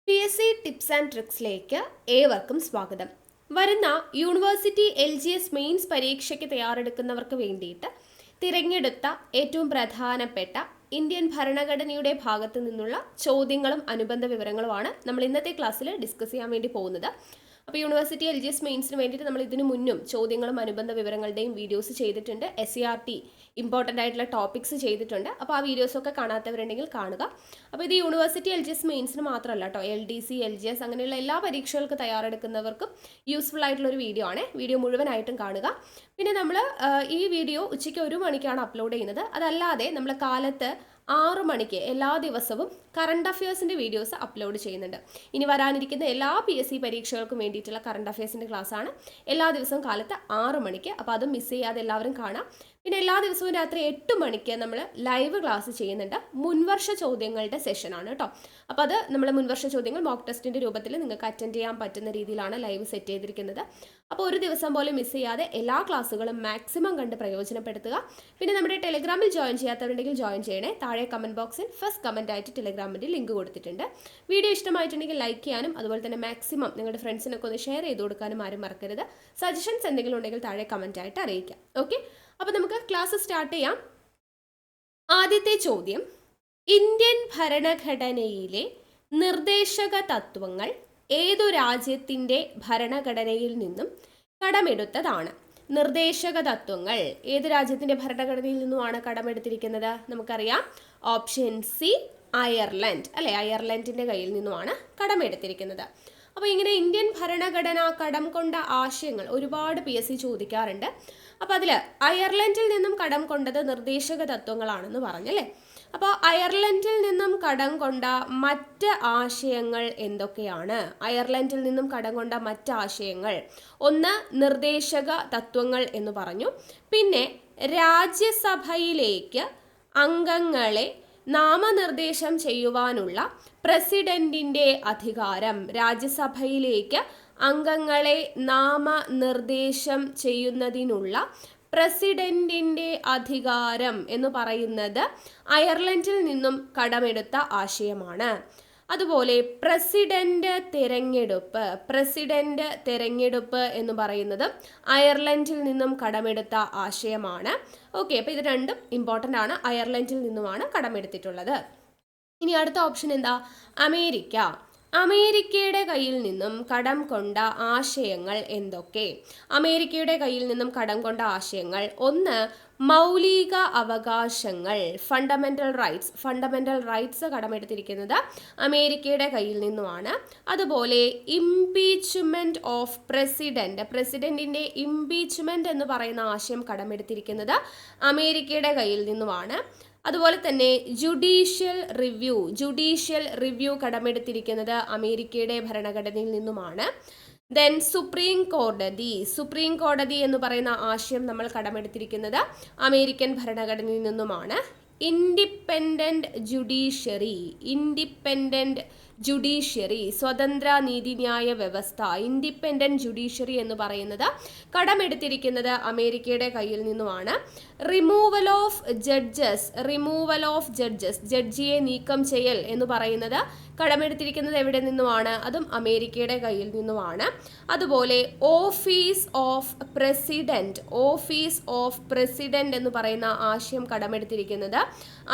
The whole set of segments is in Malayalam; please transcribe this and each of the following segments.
PSC ടിപ്സ് ആൻഡ് ട്രിക്സിലേക്ക് ഏവർക്കും സ്വാഗതം. വരുന്ന യൂണിവേഴ്സിറ്റി LGS മെയിൻസ് പരീക്ഷയ്ക്ക് തയ്യാറെടുക്കുന്നവർക്ക് വേണ്ടിയിട്ട് തിരഞ്ഞെടുത്ത ഏറ്റവും പ്രധാനപ്പെട്ട ഇന്ത്യൻ ഭരണഘടനയുടെ ഭാഗത്തു നിന്നുള്ള ചോദ്യങ്ങളും അനുബന്ധ വിവരങ്ങളുമാണ് നമ്മൾ ഇന്നത്തെ ക്ലാസ്സിൽ ഡിസ്കസ് ചെയ്യാൻ വേണ്ടി പോകുന്നത്. അപ്പോൾ യൂണിവേഴ്സിറ്റി LGS മെയിൻസിന് വേണ്ടിയിട്ട് നമ്മൾ ഇതിനു മുന്നും ചോദ്യങ്ങളും അനുബന്ധ വിവരങ്ങളുടെയും വീഡിയോസ് ചെയ്തിട്ടുണ്ട്. SCRT ഇമ്പോർട്ടൻ്റ് ആയിട്ടുള്ള ടോപ്പിക്സ് ചെയ്തിട്ടുണ്ട്. അപ്പോൾ ആ വീഡിയോസൊക്കെ കാണാത്തവരുണ്ടെങ്കിൽ കാണുക. അപ്പോൾ ഇത് യൂണിവേഴ്സിറ്റി LGS മെയിൻസിന് മാത്രമല്ല കേട്ടോ, LDC, LGS അങ്ങനെയുള്ള എല്ലാ പരീക്ഷകൾക്ക് തയ്യാറെടുക്കുന്നവർക്കും യൂസ്ഫുൾ ആയിട്ടുള്ള ഒരു വീഡിയോ ആണ്. വീഡിയോ മുഴുവനായിട്ടും കാണുക. പിന്നെ നമ്മൾ ഈ വീഡിയോ ഉച്ചയ്ക്ക് 1 മണിക്കാണ് അപ്ലോഡ് ചെയ്യുന്നത്. അതല്ലാതെ നമ്മൾ കാലത്ത് 6 മണിക്ക് എല്ലാ ദിവസവും കറണ്ട് അഫയേഴ്സിൻ്റെ വീഡിയോസ് അപ്ലോഡ് ചെയ്യുന്നുണ്ട്. ഇനി വരാനിരിക്കുന്ന എല്ലാ PSC പരീക്ഷകൾക്കും വേണ്ടിയിട്ടുള്ള കറണ്ട് അഫയേഴ്സിൻ്റെ ക്ലാസ്സാണ് എല്ലാ ദിവസവും കാലത്ത് 6 മണിക്ക്. അപ്പോൾ അത് മിസ് ചെയ്യാതെ എല്ലാവരും കാണാം. പിന്നെ എല്ലാ ദിവസവും രാത്രി 8 മണിക്ക് നമ്മൾ ലൈവ് ക്ലാസ് ചെയ്യുന്നുണ്ട്. മുൻവർഷ ചോദ്യങ്ങളുടെ സെഷനാണ് കേട്ടോ. അപ്പോൾ അത് നമ്മൾ മുൻവർഷ ചോദ്യങ്ങൾ മോക്ക് ടെസ്റ്റിൻ്റെ രൂപത്തിൽ നിങ്ങൾക്ക് അറ്റൻഡ് ചെയ്യാൻ പറ്റുന്ന രീതിയിലാണ് ലൈവ് സെറ്റ് ചെയ്തിരിക്കുന്നത്. അപ്പോൾ ഒരു ദിവസം പോലും മിസ് ചെയ്യാതെ എല്ലാ ക്ലാസ്സുകളും മാക്സിമം കണ്ട് പ്രയോജനപ്പെടുത്തുക. പിന്നെ നമ്മുടെ ടെലിഗ്രാമിൽ ജോയിൻ ചെയ്യാത്തവരുണ്ടെങ്കിൽ ജോയിൻ ചെയ്യണേ. താഴെ കമൻറ്റ് ബോക്സിൽ ഫസ്റ്റ് കമൻ്റ് ആയിട്ട് ടെലിഗ്രാമിൻ്റെ ലിങ്ക് കൊടുത്തിട്ടുണ്ട്. വീഡിയോ ഇഷ്ടമായിട്ടുണ്ടെങ്കിൽ ലൈക്ക് ചെയ്യാനും അതുപോലെ തന്നെ മാക്സിമം നിങ്ങളുടെ ഫ്രണ്ട്സിനൊക്കെ ഒന്ന് ഷെയർ ചെയ്ത് കൊടുക്കാനും ആരും മറക്കരുത്. സജഷൻസ് എന്തെങ്കിലും ഉണ്ടെങ്കിൽ താഴെ കമൻ്റ് ആയിട്ട് അറിയിക്കാം. ഓക്കെ, അപ്പോൾ നമുക്ക് ക്ലാസ് സ്റ്റാർട്ട് ചെയ്യാം. ആദ്യത്തെ ചോദ്യം, ഇന്ത്യൻ ഭരണഘടനയിലെ നിർദ്ദേശക തത്വങ്ങൾ ഏതു രാജ്യത്തിൻ്റെ ഭരണഘടനയിൽ നിന്നും കടമെടുത്തതാണ്? നിർദ്ദേശക തത്വങ്ങൾ ഏത് രാജ്യത്തിൻ്റെ ഭരണഘടനയിൽ നിന്നുമാണ് കടമെടുത്തിരിക്കുന്നത്? നമുക്കറിയാം, ഓപ്ഷൻ സി അയർലൻഡ് അല്ലേ, അയർലൻഡിൻ്റെ കയ്യിൽ നിന്നുമാണ് കടമെടുത്തിരിക്കുന്നത്. അപ്പോൾ ഇങ്ങനെ ഇന്ത്യൻ ഭരണഘടന കടം കൊണ്ട ആശയങ്ങൾ ഒരുപാട് PSC ചോദിക്കാറുണ്ട്. അപ്പോൾ അതിൽ അയർലൻഡിൽ നിന്നും കടം കൊണ്ടത് നിർദ്ദേശക തത്വങ്ങളാണെന്ന് പറഞ്ഞല്ലേ. അപ്പോൾ അയർലൻഡിൽ നിന്നും കടം കൊണ്ട മറ്റ് ആശയങ്ങൾ എന്തൊക്കെയാണ്? അയർലൻഡിൽ നിന്നും കടം കൊണ്ട മറ്റ് ആശയങ്ങൾ, ഒന്ന് നിർദ്ദേശക തത്വങ്ങൾ എന്ന് പറഞ്ഞു. പിന്നെ രാജ്യസഭയിലേക്ക് അംഗങ്ങളെ നാമനിർദ്ദേശം ചെയ്യുവാനുള്ള പ്രസിഡന്റിൻ്റെ അധികാരം, രാജ്യസഭയിലേക്ക് അംഗങ്ങളെ നാമനിർദ്ദേശം ചെയ്യുന്നതിനുള്ള പ്രസിഡന്റിൻ്റെ അധികാരം എന്ന് പറയുന്നത് അയർലൻഡിൽ നിന്നും കടമെടുത്ത ആശയമാണ്. അതുപോലെ പ്രസിഡന്റ് തിരഞ്ഞെടുപ്പ് എന്ന് പറയുന്നത് അയർലൻഡിൽ നിന്നും കടമെടുത്ത ആശയമാണ്. ഓക്കെ, അപ്പോൾ ഇത് രണ്ടും ഇമ്പോർട്ടൻ്റ് ആണ്. അയർലൻഡിൽ നിന്നുമാണ് കടമെടുത്തിട്ടുള്ളത്. ഇനി അടുത്ത ഓപ്ഷൻ എന്താ? അമേരിക്കയുടെ കയ്യിൽ നിന്നും കടം കൊണ്ട ആശയങ്ങൾ എന്തൊക്കെ? അമേരിക്കയുടെ കയ്യിൽ നിന്നും കടം കൊണ്ട ആശയങ്ങൾ, ഒന്ന് മൗലിക അവകാശങ്ങൾ, ഫണ്ടമെന്റൽ റൈറ്റ്സ് കടമെടുത്തിരിക്കുന്നത് അമേരിക്കയുടെ കയ്യിൽ നിന്നുമാണ്. അതുപോലെ ഇംപീച്ച്മെന്റ് ഓഫ് പ്രസിഡന്റിന്റെ ഇംപീച്ച്മെന്റ് എന്ന് പറയുന്ന ആശയം കടമെടുത്തിരിക്കുന്നത് അമേരിക്കയുടെ കയ്യിൽ നിന്നുമാണ്. അതുപോലെ തന്നെ ജുഡീഷ്യൽ റിവ്യൂ കടമെടുത്തിരിക്കുന്നത് അമേരിക്കയുടെ ഭരണഘടനയിൽ നിന്നുമാണ്. ദെൻ സുപ്രീം കോടതി എന്ന് പറയുന്ന ആശയം നമ്മൾ കടമെടുത്തിരിക്കുന്നത് അമേരിക്കൻ ഭരണഘടനയിൽ നിന്നുമാണ്. ഇൻഡിപെൻഡന്റ് ജുഡീഷ്യറി, സ്വതന്ത്ര നീതിന്യായ വ്യവസ്ഥ, ഇൻഡിപെൻഡന്റ് ജുഡീഷ്യറി എന്ന് പറയുന്നത് കടമെടുത്തിരിക്കുന്നത് അമേരിക്കയുടെ കയ്യിൽ നിന്നുമാണ്. റിമൂവൽ ഓഫ് ജഡ്ജസ്, ജഡ്ജിയെ നീക്കം ചെയ്യൽ എന്ന് പറയുന്നത് കടമെടുത്തിരിക്കുന്നത് എവിടെ നിന്നുമാണ്? അതും അമേരിക്കയുടെ കയ്യിൽ നിന്നുമാണ്. അതുപോലെ ഓഫീസ് ഓഫ് പ്രസിഡന്റ് എന്ന് പറയുന്ന ആശയം കടമെടുത്തിരിക്കുന്നത്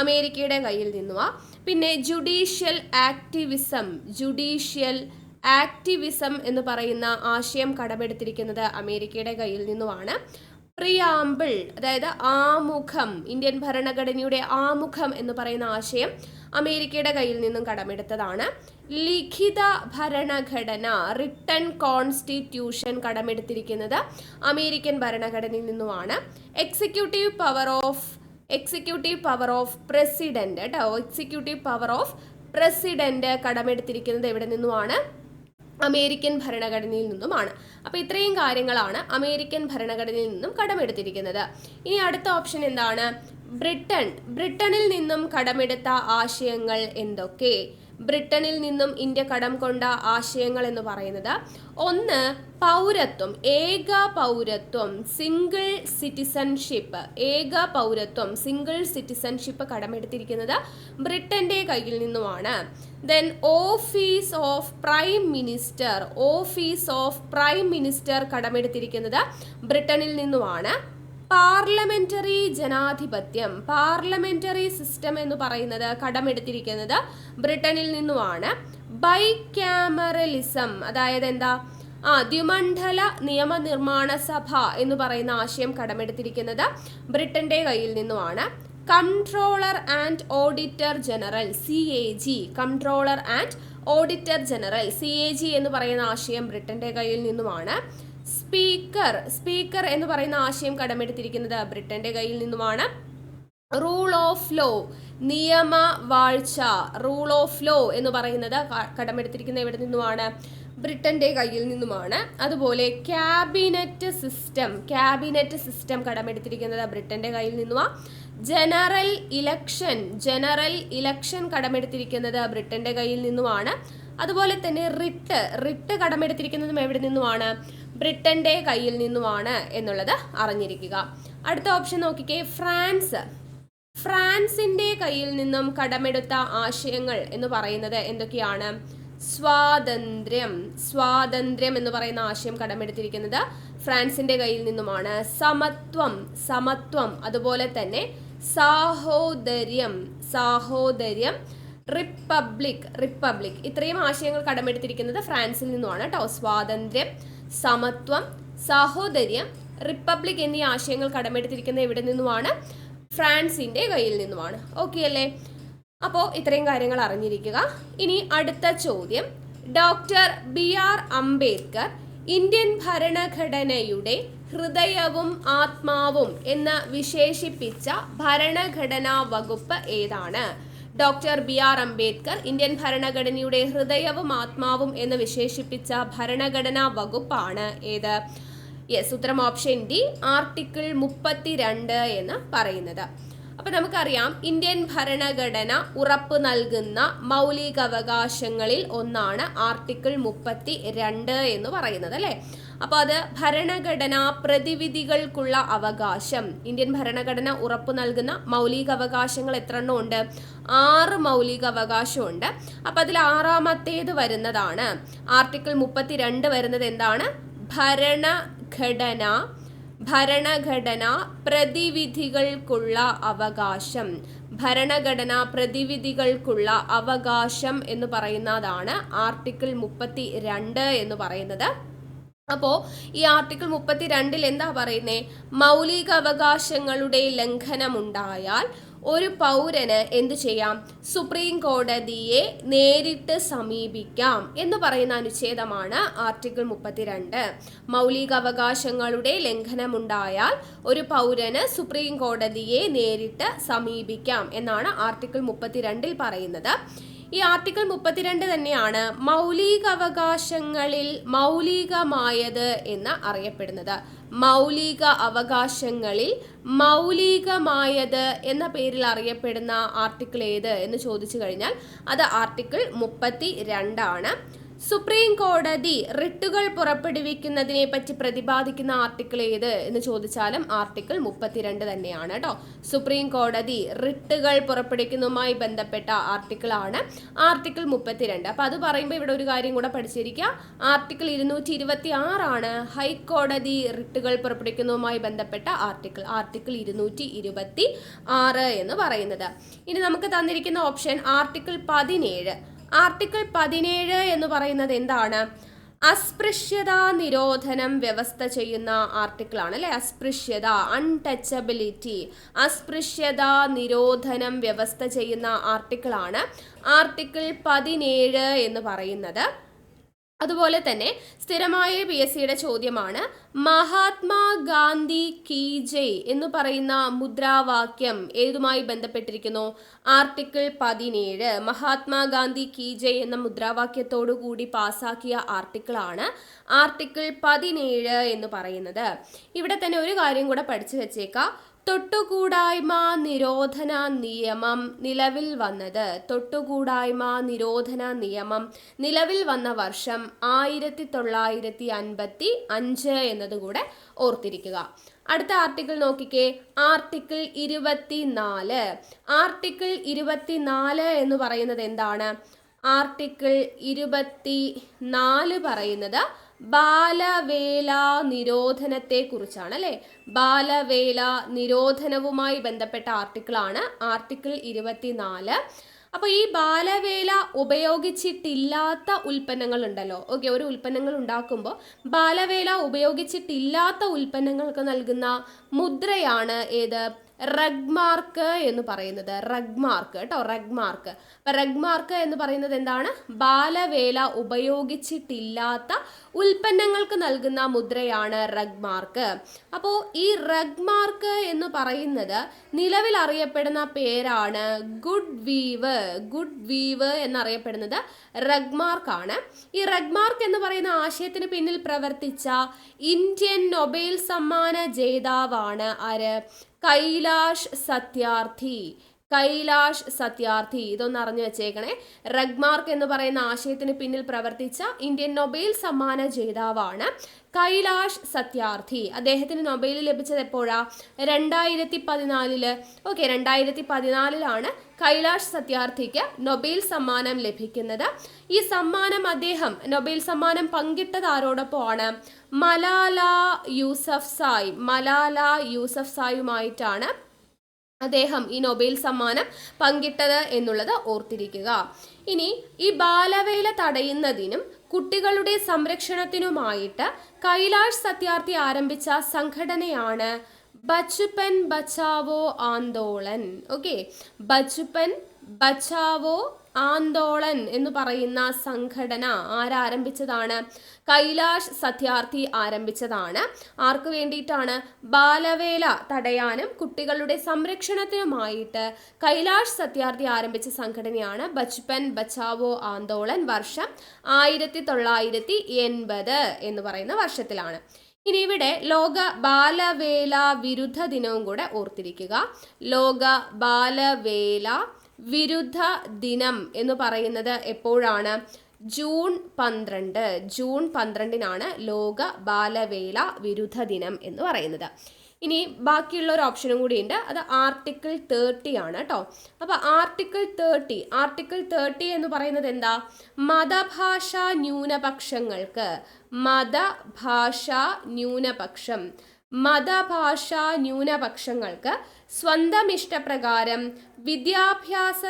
അമേരിക്കയുടെ കയ്യിൽ നിന്നുമാണ്. പിന്നെ ജുഡീഷ്യൽ ആക്ടിവിസം എന്ന് പറയുന്ന ആശയം കടമെടുത്തിരിക്കുന്നത് അമേരിക്കയുടെ കയ്യിൽ നിന്നുമാണ്. പ്രിയാമ്പിൾ, അതായത് ആമുഖം, ഇന്ത്യൻ ഭരണഘടനയുടെ ആമുഖം എന്ന് പറയുന്ന ആശയം അമേരിക്കയുടെ കയ്യിൽ നിന്നും കടമെടുത്തതാണ്. ലിഖിത ഭരണഘടന, റിട്ടൺ കോൺസ്റ്റിറ്റ്യൂഷൻ കടമെടുത്തിരിക്കുന്നത് അമേരിക്കൻ ഭരണഘടനയിൽ നിന്നുമാണ്. എക്സിക്യൂട്ടീവ് പവർ ഓഫ് പ്രസിഡന്റ് കടമെടുത്തിരിക്കുന്നത് എവിടെ നിന്നുമാണ്? അമേരിക്കൻ ഭരണഘടനയിൽ നിന്നുമാണ്. അപ്പോൾ ഇത്രയും കാര്യങ്ങളാണ് അമേരിക്കൻ ഭരണഘടനയിൽ നിന്നും കടമെടുത്തിരിക്കുന്നത്. ഇനി അടുത്ത ഓപ്ഷൻ എന്താണ്? ബ്രിട്ടനിൽ നിന്നും കടമെടുത്ത ആശയങ്ങൾ എന്തൊക്കെ? ബ്രിട്ടനിൽ നിന്നും ഇന്ത്യ കടം കൊണ്ട ആശയങ്ങൾ എന്ന് പറയുന്നത്, ഒന്ന് പൗരത്വം, ഏക പൗരത്വം, സിംഗിൾ സിറ്റിസൺഷിപ്പ്, ഏക പൗരത്വം, സിംഗിൾ സിറ്റിസൺഷിപ്പ് കടമെടുത്തിരിക്കുന്നത് ബ്രിട്ടന്റെ കയ്യിൽ നിന്നുമാണ്. Then office of prime minister, office of prime minister കടമെടുത്തിരിക്കുന്നത് ബ്രിട്ടനിൽ നിന്നുമാണ്. പാർലമെന്ററി ജനാധിപത്യം, പാർലമെന്ററി സിസ്റ്റം എന്ന് പറയുന്നത് കടമെടുത്തിരിക്കുന്നത് ബ്രിട്ടനിൽ നിന്നുമാണ്. ബൈക്യാമറലിസം, അതായത് എന്താ, ദ്വിമണ്ഡല നിയമനിർമ്മാണ സഭ എന്ന് പറയുന്ന ആശയം കടമെടുത്തിരിക്കുന്നത് ബ്രിട്ടന്റെ കയ്യിൽ നിന്നുമാണ്. Controller and auditor general, CAG, controller and auditor general, CAG എന്ന് പറയുന്ന ആശയം ബ്രിട്ടന്റെ കയ്യിൽ നിന്നുമാണ്. സ്പീക്കർ, സ്പീക്കർ എന്ന് പറയുന്ന ആശയം കടമെടുത്തിരിക്കുന്നത് ബ്രിട്ടന്റെ കയ്യിൽ നിന്നുമാണ്. റൂൾ ഓഫ് ലോ, നിയമവാഴ്ച, റൂൾ ഓഫ് ലോ എന്ന് പറയുന്നത് കടമെടുത്തിരിക്കുന്നത് എവിടെ നിന്നുമാണ്? ബ്രിട്ടന്റെ കയ്യിൽ നിന്നുമാണ്. അതുപോലെ ക്യാബിനറ്റ് സിസ്റ്റം, ക്യാബിനറ്റ് സിസ്റ്റം കടമെടുത്തിരിക്കുന്നത് ബ്രിട്ടന്റെ കയ്യിൽ നിന്നുമാണ്. ജനറൽ ഇലക്ഷൻ, ജനറൽ ഇലക്ഷൻ കടമെടുത്തിരിക്കുന്നത് ബ്രിട്ടന്റെ കയ്യിൽ നിന്നുമാണ്. അതുപോലെ തന്നെ റിട്ട്, റിട്ട് കടമെടുത്തിരിക്കുന്നതും എവിടെ നിന്നുമാണ്? ബ്രിട്ടന്റെ കയ്യിൽ നിന്നുമാണ് എന്നുള്ളത് അറിഞ്ഞിരിക്കുക. അടുത്ത ഓപ്ഷൻ നോക്കിക്കേ, ഫ്രാൻസ്. ഫ്രാൻസിന്റെ കയ്യിൽ നിന്നും കടമെടുത്ത ആശയങ്ങൾ എന്ന് പറയുന്നത് എന്തൊക്കെയാണ്? സ്വാതന്ത്ര്യം, സ്വാതന്ത്ര്യം എന്ന് പറയുന്ന ആശയം കടമെടുത്തിരിക്കുന്നത് ഫ്രാൻസിന്റെ കയ്യിൽ നിന്നുമാണ്. സമത്വം, സമത്വം, അതുപോലെ തന്നെ സാഹോദര്യം, സാഹോദര്യം, റിപ്പബ്ലിക്, റിപ്പബ്ലിക്, ഇത്രയും ആശയങ്ങൾ കടമെടുത്തിരിക്കുന്നത് ഫ്രാൻസിൽ നിന്നുമാണ് കേട്ടോ. സ്വാതന്ത്ര്യം, സമത്വം, സാഹോദര്യം, റിപ്പബ്ലിക് എന്നീ ആശയങ്ങൾ കടമെടുത്തിരിക്കുന്നത് എവിടെ നിന്നുമാണ്? ഫ്രാൻസിന്റെ കയ്യിൽ നിന്നുമാണ്. ഓക്കെ അല്ലേ? അപ്പോൾ ഇത്രയും കാര്യങ്ങൾ അറിഞ്ഞിരിക്കുക. ഇനി അടുത്ത ചോദ്യം, ഡോക്ടർ BR അംബേദ്കർ ഇന്ത്യൻ ഭരണഘടനയുടെ ഹൃദയവും ആത്മാവും എന്ന് വിശേഷിപ്പിച്ച ഭരണഘടനാ വകുപ്പ് ഏതാണ്? ഡോക്ടർ BR അംബേദ്കർ ഇന്ത്യൻ ഭരണഘടനയുടെ ഹൃദയവും ആത്മാവും എന്ന് വിശേഷിപ്പിച്ച ഭരണഘടനാ വകുപ്പാണ് ഏത്? യെസ്, ഉത്തരം ഓപ്ഷൻ ഡി, ആർട്ടിക്കിൾ 32 എന്ന് പറയുന്നത്. അപ്പൊ നമുക്കറിയാം, ഇന്ത്യൻ ഭരണഘടന ഉറപ്പ് നൽകുന്ന മൗലികാവകാശങ്ങളിൽ ഒന്നാണ് ആർട്ടിക്കിൾ 32 എന്ന് പറയുന്നത് അല്ലേ. അപ്പൊ അത് ഭരണഘടനാ പ്രതിവിധികൾക്കുള്ള അവകാശം. ഇന്ത്യൻ ഭരണഘടന ഉറപ്പു നൽകുന്ന മൗലികാവകാശങ്ങൾ എത്ര എണ്ണം ഉണ്ട്? 6 മൗലികാവകാശമുണ്ട്. അപ്പൊ അതിൽ 6ാമത്തേത് വരുന്നതാണ് ആർട്ടിക്കിൾ 32 വരുന്നത് എന്താണ്? ഭരണഘടന, ഭരണഘടന പ്രതിവിധികൾക്കുള്ള അവകാശം, ഭരണഘടനാ പ്രതിവിധികൾക്കുള്ള അവകാശം എന്ന് പറയുന്നതാണ് ആർട്ടിക്കിൾ 32 എന്ന് പറയുന്നത്. അപ്പോൾ ഈ ആർട്ടിക്കിൾ 32 എന്താ പറയുന്നത്? മൗലിക അവകാശങ്ങളുടെ ലംഘനമുണ്ടായാൽ ഒരു പൗരന് എന്തു ചെയ്യാം? സുപ്രീം കോടതിയെ നേരിട്ട് സമീപിക്കാം എന്ന് പറയുന്ന അനുച്ഛേദമാണ് ആർട്ടിക്കിൾ 32. മൗലിക അവകാശങ്ങളുടെ ലംഘനമുണ്ടായാൽ ഒരു പൗരന് സുപ്രീം കോടതിയെ നേരിട്ട് സമീപിക്കാം എന്നാണ് ആർട്ടിക്കിൾ 32 പറയുന്നത്. ഈ ആർട്ടിക്കിൾ 32 തന്നെയാണ് മൗലിക അവകാശങ്ങളിൽ മൗലികമായത് എന്ന് അറിയപ്പെടുന്നത്. മൗലിക അവകാശങ്ങളിൽ മൗലികമായത് എന്ന പേരിൽ അറിയപ്പെടുന്ന ആർട്ടിക്കിൾ ഏത് എന്ന് ചോദിച്ചു കഴിഞ്ഞാൽ അത് ആർട്ടിക്കിൾ 32 ആണ്. സുപ്രീം കോടതി റിട്ടുകൾ പുറപ്പെടുവിക്കുന്നതിനെ പറ്റി പ്രതിപാദിക്കുന്ന ആർട്ടിക്കിൾ ഏത് എന്ന് ചോദിച്ചാലും ആർട്ടിക്കിൾ 32 തന്നെയാണ് കേട്ടോ. സുപ്രീം കോടതി റിട്ടുകൾ പുറപ്പെടുവിക്കുന്നതുമായി ബന്ധപ്പെട്ട ആർട്ടിക്കിൾ ആണ് ആർട്ടിക്കിൾ 32. അപ്പൊ അത് പറയുമ്പോൾ ഇവിടെ ഒരു കാര്യം കൂടെ പഠിച്ചിരിക്കുക. ആർട്ടിക്കിൾ 226 ആണ് ഹൈക്കോടതി റിട്ടുകൾ പുറപ്പെടുവിക്കുന്നതുമായി ബന്ധപ്പെട്ട ആർട്ടിക്കിൾ, ആർട്ടിക്കിൾ 226 എന്ന് പറയുന്നത്. ഇനി നമുക്ക് തന്നിരിക്കുന്ന ഓപ്ഷൻ ആർട്ടിക്കിൾ 17. ആർട്ടിക്കിൾ 17 എന്ന് പറയുന്നത് എന്താണ്? അസ്പൃശ്യതാ നിരോധനം വ്യവസ്ഥ ചെയ്യുന്ന ആർട്ടിക്കിൾ ആണ് അല്ലെ. അസ്പൃശ്യത, അൺടച്ചബിലിറ്റി, അസ്പൃശ്യതാ നിരോധനം വ്യവസ്ഥ ചെയ്യുന്ന ആർട്ടിക്കിൾ ആണ് ആർട്ടിക്കിൾ 17 എന്ന് പറയുന്നത്. അതുപോലെ തന്നെ സ്ഥിരമായ PSCയുടെ ചോദ്യമാണ്, മഹാത്മാഗാന്ധി കീ ജയ് എന്ന് പറയുന്ന മുദ്രാവാക്യം ഏതുമായി ബന്ധപ്പെട്ടിരിക്കുന്നു? ആർട്ടിക്കിൾ 17. മഹാത്മാഗാന്ധി കീ ജയ് എന്ന മുദ്രാവാക്യത്തോടു കൂടി പാസാക്കിയ ആർട്ടിക്കിളാണ് ആർട്ടിക്കിൾ 17 എന്ന് പറയുന്നത്. ഇവിടെ തന്നെ ഒരു കാര്യം കൂടെ പഠിച്ചു വെച്ചേക്കാം. തൊട്ടുകൂടായ്മ നിരോധന നിയമം നിലവിൽ വന്നത്, തൊട്ടുകൂടായ്മ നിരോധന നിയമം നിലവിൽ വന്ന വർഷം 1955 എന്നതുകൂടെ ഓർത്തിരിക്കുക. അടുത്ത ആർട്ടിക്കിൾ നോക്കിക്കേ, ആർട്ടിക്കിൾ 24. ആർട്ടിക്കിൾ 24 എന്ന് പറയുന്നത് എന്താണ്? ആർട്ടിക്കിൾ 24 പറയുന്നത് ബാലവേല നിരോധനത്തെ കുറിച്ചാണ് അല്ലെ. ബാലവേല നിരോധനവുമായി ബന്ധപ്പെട്ട ആർട്ടിക്കിളാണ് ആർട്ടിക്കിൾ 24. അപ്പോൾ ഈ ബാലവേല ഉപയോഗിച്ചിട്ടില്ലാത്ത ഉൽപ്പന്നങ്ങൾ ഉണ്ടല്ലോ, ഓക്കെ, ഒരു ഉൽപ്പന്നങ്ങൾ ഉണ്ടാക്കുമ്പോൾ ബാലവേല ഉപയോഗിച്ചിട്ടില്ലാത്ത ഉൽപ്പന്നങ്ങൾക്ക് നൽകുന്ന മുദ്രയാണ് ഏത്? റഗ് മാർക്ക് എന്ന് പറയുന്നത്. റഗ് മാർക്ക് കേട്ടോ, റഗ് മാർക്ക്. അപ്പൊ റഗ് മാർക്ക് എന്ന് പറയുന്നത് എന്താണ്? ബാലവേല ഉപയോഗിച്ചിട്ടില്ലാത്ത ഉൽപ്പന്നങ്ങൾക്ക് നൽകുന്ന മുദ്രയാണ് റഗ് മാർക്ക്. അപ്പോൾ ഈ റഗ് മാർക്ക് എന്ന് പറയുന്നത് നിലവിൽ അറിയപ്പെടുന്ന പേരാണ് ഗുഡ് വീവ്. ഗുഡ് വീവ് എന്നറിയപ്പെടുന്നത് റഗ് മാർക്കാണ്. ഈ റഗ് മാർക്ക് എന്ന് പറയുന്ന ആശയത്തിന് പിന്നിൽ പ്രവർത്തിച്ച ഇന്ത്യൻ നൊബേൽ സമ്മാന ജേതാവാണ് ആര്? കൈലാഷ് സത്യാർത്ഥി. കൈലാഷ് സത്യാർത്ഥി. ഇതൊന്ന് അറിഞ്ഞു വെച്ചേക്കണേ. റഗ് മാർക്ക് എന്ന് പറയുന്ന ആശയത്തിന് പിന്നിൽ പ്രവർത്തിച്ച ഇന്ത്യൻ നൊബേൽ സമ്മാന ജേതാവാണ് കൈലാഷ് സത്യാർത്ഥി. അദ്ദേഹത്തിന് നൊബേൽ ലഭിച്ചത് എപ്പോഴാ? 2014. ഓക്കെ, 2014 കൈലാഷ് സത്യാർത്ഥിക്ക് നൊബേൽ സമ്മാനം ലഭിക്കുന്നത്. ഈ സമ്മാനം അദ്ദേഹം നൊബേൽ സമ്മാനം പങ്കിട്ടത് ആരോടൊപ്പമാണ്? മലാല യൂസഫ്സായ്. മലാല യൂസഫ്സായുമായിട്ടാണ് അദ്ദേഹം ഈ നൊബേൽ സമ്മാനം പങ്കിട്ടത് എന്നുള്ളത് ഓർത്തിരിക്കുക. ഇനി ഈ ബാലവേല തടയുന്നതിനും കുട്ടികളുടെ സംരക്ഷണത്തിനുമായിട്ട് കൈലാഷ് സത്യാർത്ഥി ആരംഭിച്ച സംഘടനയാണ് ബച്ചുപൻ ബച്ചാവോ ആന്തോളൻ. ഓക്കെ, ബച്ചുപൻ ബച്ചാവോ ആന്തോളൻ എന്ന് പറയുന്ന സംഘടന ആരാരംഭിച്ചതാണ്? കൈലാഷ് സത്യാർത്ഥി ആരംഭിച്ചതാണ്. ആർക്ക് വേണ്ടിയിട്ടാണ്? ബാലവേല തടയാനും കുട്ടികളുടെ സംരക്ഷണത്തിനുമായിട്ട് കൈലാഷ് സത്യാർത്ഥി ആരംഭിച്ച സംഘടനയാണ് ബച്ചുപൻ ബച്ചാവോ ആന്തോളൻ. വർഷം 1980 എന്ന് പറയുന്ന വർഷത്തിലാണ്. ഇനി ഇവിടെ ലോക ബാലവേല വിരുദ്ധ ദിനവും കൂടെ ഓർത്തിരിക്കുക. ലോക ബാലവേല വിരുദ്ധ ദിനം എന്ന് പറയുന്നത് എപ്പോഴാണ്? ജൂൺ 12. ജൂൺ 12 ലോക ബാലവേല വിരുദ്ധ ദിനം എന്ന് പറയുന്നത്. ഇനി ബാക്കിയുള്ള ഒരു ഓപ്ഷനും കൂടി ഉണ്ട്, അത് ആർട്ടിക്കിൾ 30 ആണ് കേട്ടോ. അപ്പൊ ആർട്ടിക്കിൾ 30 എന്ന് പറയുന്നത് എന്താ? മതഭാഷാ ന്യൂനപക്ഷങ്ങൾക്ക്, മതഭാഷാ ന്യൂനപക്ഷം, മതഭാഷാ ന്യൂനപക്ഷങ്ങൾക്ക് സ്വന്തം ഇഷ്ടപ്രകാരം വിദ്യാഭ്യാസ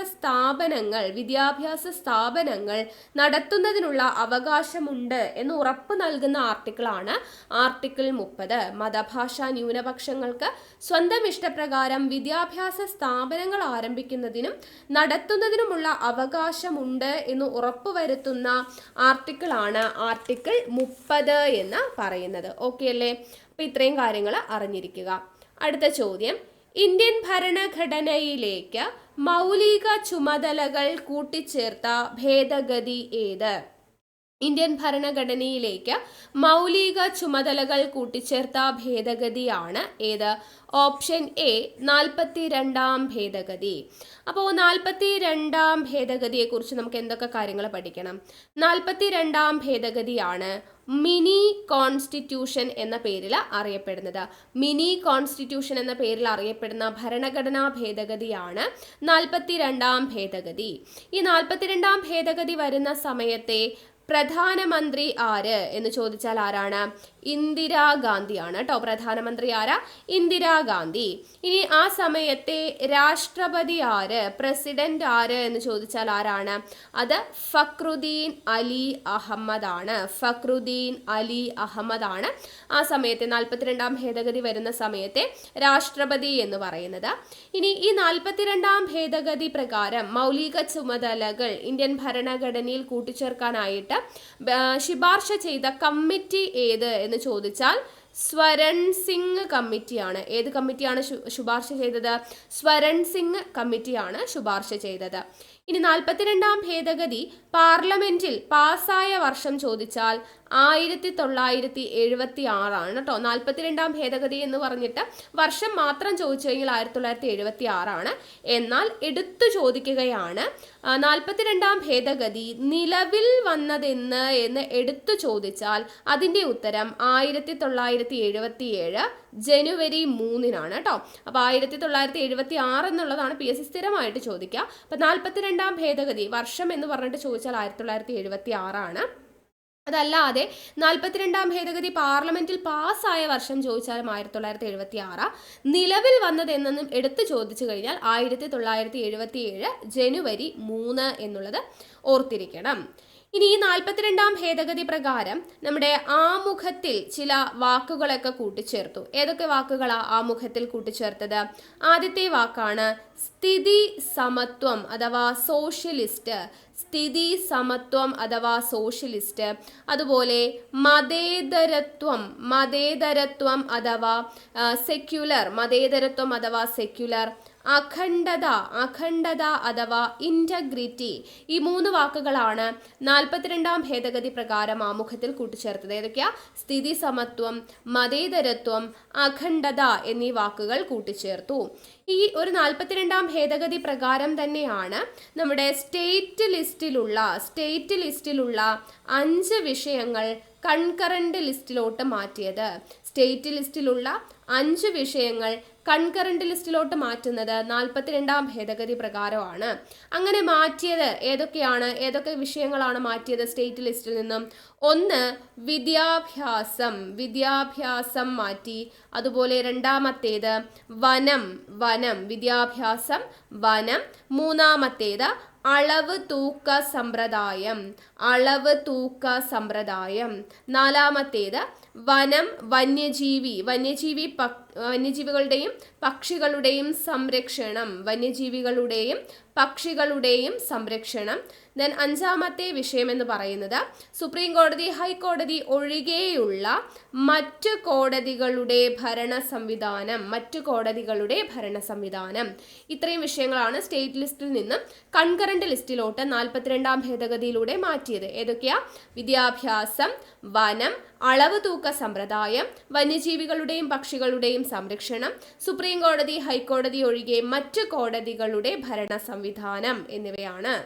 സ്ഥാപനങ്ങൾ നടത്തുന്നതിനുള്ള അവകാശമുണ്ട് എന്ന് ഉറപ്പ് നൽകുന്ന ആർട്ടിക്കിളാണ് ആർട്ടിക്കിൾ 30. മതഭാഷാ ന്യൂനപക്ഷങ്ങൾക്ക് സ്വന്തം ഇഷ്ടപ്രകാരം വിദ്യാഭ്യാസ സ്ഥാപനങ്ങൾ ആരംഭിക്കുന്നതിനും നടത്തുന്നതിനുമുള്ള അവകാശമുണ്ട് എന്ന് ഉറപ്പുവരുത്തുന്ന ആർട്ടിക്കിളാണ് ആർട്ടിക്കിൾ 30 എന്ന് പറയുന്നത്. ഓക്കെ അല്ലേ? അപ്പം ഇത്രയും കാര്യങ്ങൾ അറിഞ്ഞിരിക്കുക. അടുത്ത ചോദ്യം, ഇന്ത്യൻ ഭരണഘടനയിലേക്ക് മൗലിക ചുമതലകൾ കൂട്ടിച്ചേർത്ത ഭേദഗതി ഏത്? ഇന്ത്യൻ ഭരണഘടനയിലേക്ക് മൗലിക ചുമതലകൾ കൂട്ടിച്ചേർത്ത ഭേദഗതിയാണ് ഏത്? ഓപ്ഷൻ എ 42ാം ഭേദഗതി. അപ്പോൾ 42ാം ഭേദഗതിയെക്കുറിച്ച് നമുക്ക് എന്തൊക്കെ കാര്യങ്ങൾ പഠിക്കണം? 42ാം ഭേദഗതിയാണ് മിനി കോൺസ്റ്റിറ്റ്യൂഷൻ എന്ന പേരിൽ അറിയപ്പെടുന്നത്. മിനി കോൺസ്റ്റിറ്റ്യൂഷൻ എന്ന പേരിൽ അറിയപ്പെടുന്ന ഭരണഘടനാ ഭേദഗതിയാണ് 42ാം ഭേദഗതി. ഈ 42ാം ഭേദഗതി വരുന്ന സമയത്തെ പ്രധാനമന്ത്രി ആര് എന്ന് ചോദിച്ചാൽ ആരാണ്? ഇന്ദിരാഗാന്ധിയാണ് കേട്ടോ. പ്രധാനമന്ത്രി ആരാ? ഇന്ദിരാഗാന്ധി. ഇനി ആ സമയത്തെ രാഷ്ട്രപതി ആര്, പ്രസിഡന്റ് ആര് എന്ന് ചോദിച്ചാൽ ആരാണ്? അത് ഫക്രുദ്ദീൻ അലി അഹമ്മദ് ആണ്. ഫക്രുദ്ദീൻ അലി അഹമ്മദ് ആണ് ആ സമയത്തെ 42ാം ഭേദഗതി വരുന്ന സമയത്തെ രാഷ്ട്രപതി എന്ന് പറയുന്നത്. ഇനി ഈ 42ാം ഭേദഗതി പ്രകാരം മൗലിക ചുമതലകൾ ഇന്ത്യൻ ഭരണഘടനയിൽ കൂട്ടിച്ചേർക്കാനായിട്ട് ശുപാർശ ചെയ്ത കമ്മിറ്റി ഏത് എന്ന് ചോദിച്ചാൽ സ്വരൺ സിംഗ് കമ്മിറ്റിയാണ്. ഏത് കമ്മിറ്റിയാണ് ശുപാർശ ചെയ്തത്? സ്വരൺ സിംഗ് കമ്മിറ്റിയാണ് ശുപാർശ ചെയ്തത്. ഇനി 42ാം ഭേദഗതി പാർലമെന്റിൽ പാസ്സായ വർഷം ചോദിച്ചാൽ 1976 കേട്ടോ. 42ാം ഭേദഗതി എന്ന് പറഞ്ഞിട്ട് വർഷം മാത്രം ചോദിച്ചു കഴിഞ്ഞാൽ 1976. എന്നാൽ എടുത്തു ചോദിക്കുകയാണ് 42ാം ഭേദഗതി നിലവിൽ വന്നതെന്ന് എന്ന് എടുത്തു ചോദിച്ചാൽ അതിൻ്റെ ഉത്തരം 1977 ജനുവരി 3-നാണ് കേട്ടോ. അപ്പോൾ 1976 എന്നുള്ളതാണ് PSC സ്ഥിരമായിട്ട് ചോദിക്കുക. അപ്പം 42ാം ഭേദഗതി വർഷം എന്ന് പറഞ്ഞിട്ട് ചോദിച്ചാൽ 1976. അതല്ലാതെ 42ാം ഭേദഗതി പാർലമെന്റിൽ പാസ്സായ വർഷം ചോദിച്ചാലും 1976. നിലവിൽ വന്നതെന്നും എടുത്തു ചോദിച്ചു കഴിഞ്ഞാൽ 1977 ജനുവരി 3 എന്നുള്ളത് ഓർത്തിരിക്കണം. ഇനി ഈ 42ാം ഭേദഗതി പ്രകാരം നമ്മുടെ ആമുഖത്തിൽ ചില വാക്കുകളൊക്കെ കൂട്ടിച്ചേർത്തു. ഏതൊക്കെ വാക്കുകളാണ് ആമുഖത്തിൽ കൂട്ടിച്ചേർത്തത്? ആദ്യത്തെ വാക്കാണ് സ്ഥിതി സമത്വം അഥവാ സോഷ്യലിസ്റ്റ്. സ്ഥിതി സമത്വം അഥവാ സോഷ്യലിസ്റ്റ്. അതുപോലെ മതേതരത്വം അഥവാ സെക്യുലർ. മതേതരത്വം അഥവാ സെക്യുലർ. അഖണ്ഡത അഥവാ ഇൻറ്റഗ്രിറ്റി. ഈ 3 വാക്കുകളാണ് 42ാം ഭേദഗതി പ്രകാരം ആമുഖത്തിൽ കൂട്ടിച്ചേർത്തത്. ഏതൊക്കെയാ? സ്ഥിതി സമത്വം, മതേതരത്വം, അഖണ്ഡത എന്നീ വാക്കുകൾ കൂട്ടിച്ചേർത്തു. ഈ ഒരു 42ാം ഭേദഗതി പ്രകാരം തന്നെയാണ് നമ്മുടെ സ്റ്റേറ്റ് ലിസ്റ്റിലുള്ള 5 വിഷയങ്ങൾ കൺകറന്റ് ലിസ്റ്റിലോട്ട് മാറ്റിയത്. സ്റ്റേറ്റ് ലിസ്റ്റിലുള്ള 5 വിഷയങ്ങൾ കൺകറന്റ് ലിസ്റ്റിലോട്ട് മാറ്റുന്നത് 42ാം ഭേദഗതി പ്രകാരമാണ്. അങ്ങനെ മാറ്റിയത് ഏതൊക്കെ വിഷയങ്ങളാണ് മാറ്റിയത് സ്റ്റേറ്റ് ലിസ്റ്റിൽ നിന്നും? 1 വിദ്യാഭ്യാസം മാറ്റി. അതുപോലെ രണ്ടാമത്തേത് വനം, വിദ്യാഭ്യാസം, വനം. മൂന്നാമത്തേത് അളവ് തൂക്ക സമ്പ്രദായം. നാലാമത്തേത് വനം, വന്യജീവികളുടെയും പക്ഷികളുടെയും സംരക്ഷണം. ദെൻ 5ാമത്തെ വിഷയം എന്ന് പറയുന്നത് സുപ്രീം കോടതി, ഹൈക്കോടതി ഒഴികെയുള്ള മറ്റു കോടതികളുടെ ഭരണ സംവിധാനം. ഇത്രയും വിഷയങ്ങളാണ് സ്റ്റേറ്റ് ലിസ്റ്റിൽ നിന്നും കൺകറന്റ് ലിസ്റ്റിലോട്ട് 42ാം ഭേദഗതിയിലൂടെ മാറ്റിയത്. ഏതൊക്കെയാ? വിദ്യാഭ്യാസം, വനം, അളവ് തൂക്ക സമ്പ്രദായം, വന്യജീവികളുടെയും പക്ഷികളുടെയും സംരക്ഷണം, സുപ്രീം കോടതി, ഹൈക്കോടതി ഒഴികെ മറ്റു കോടതികളുടെ ഭരണ സംവിധാനം എന്നിവയാണ്.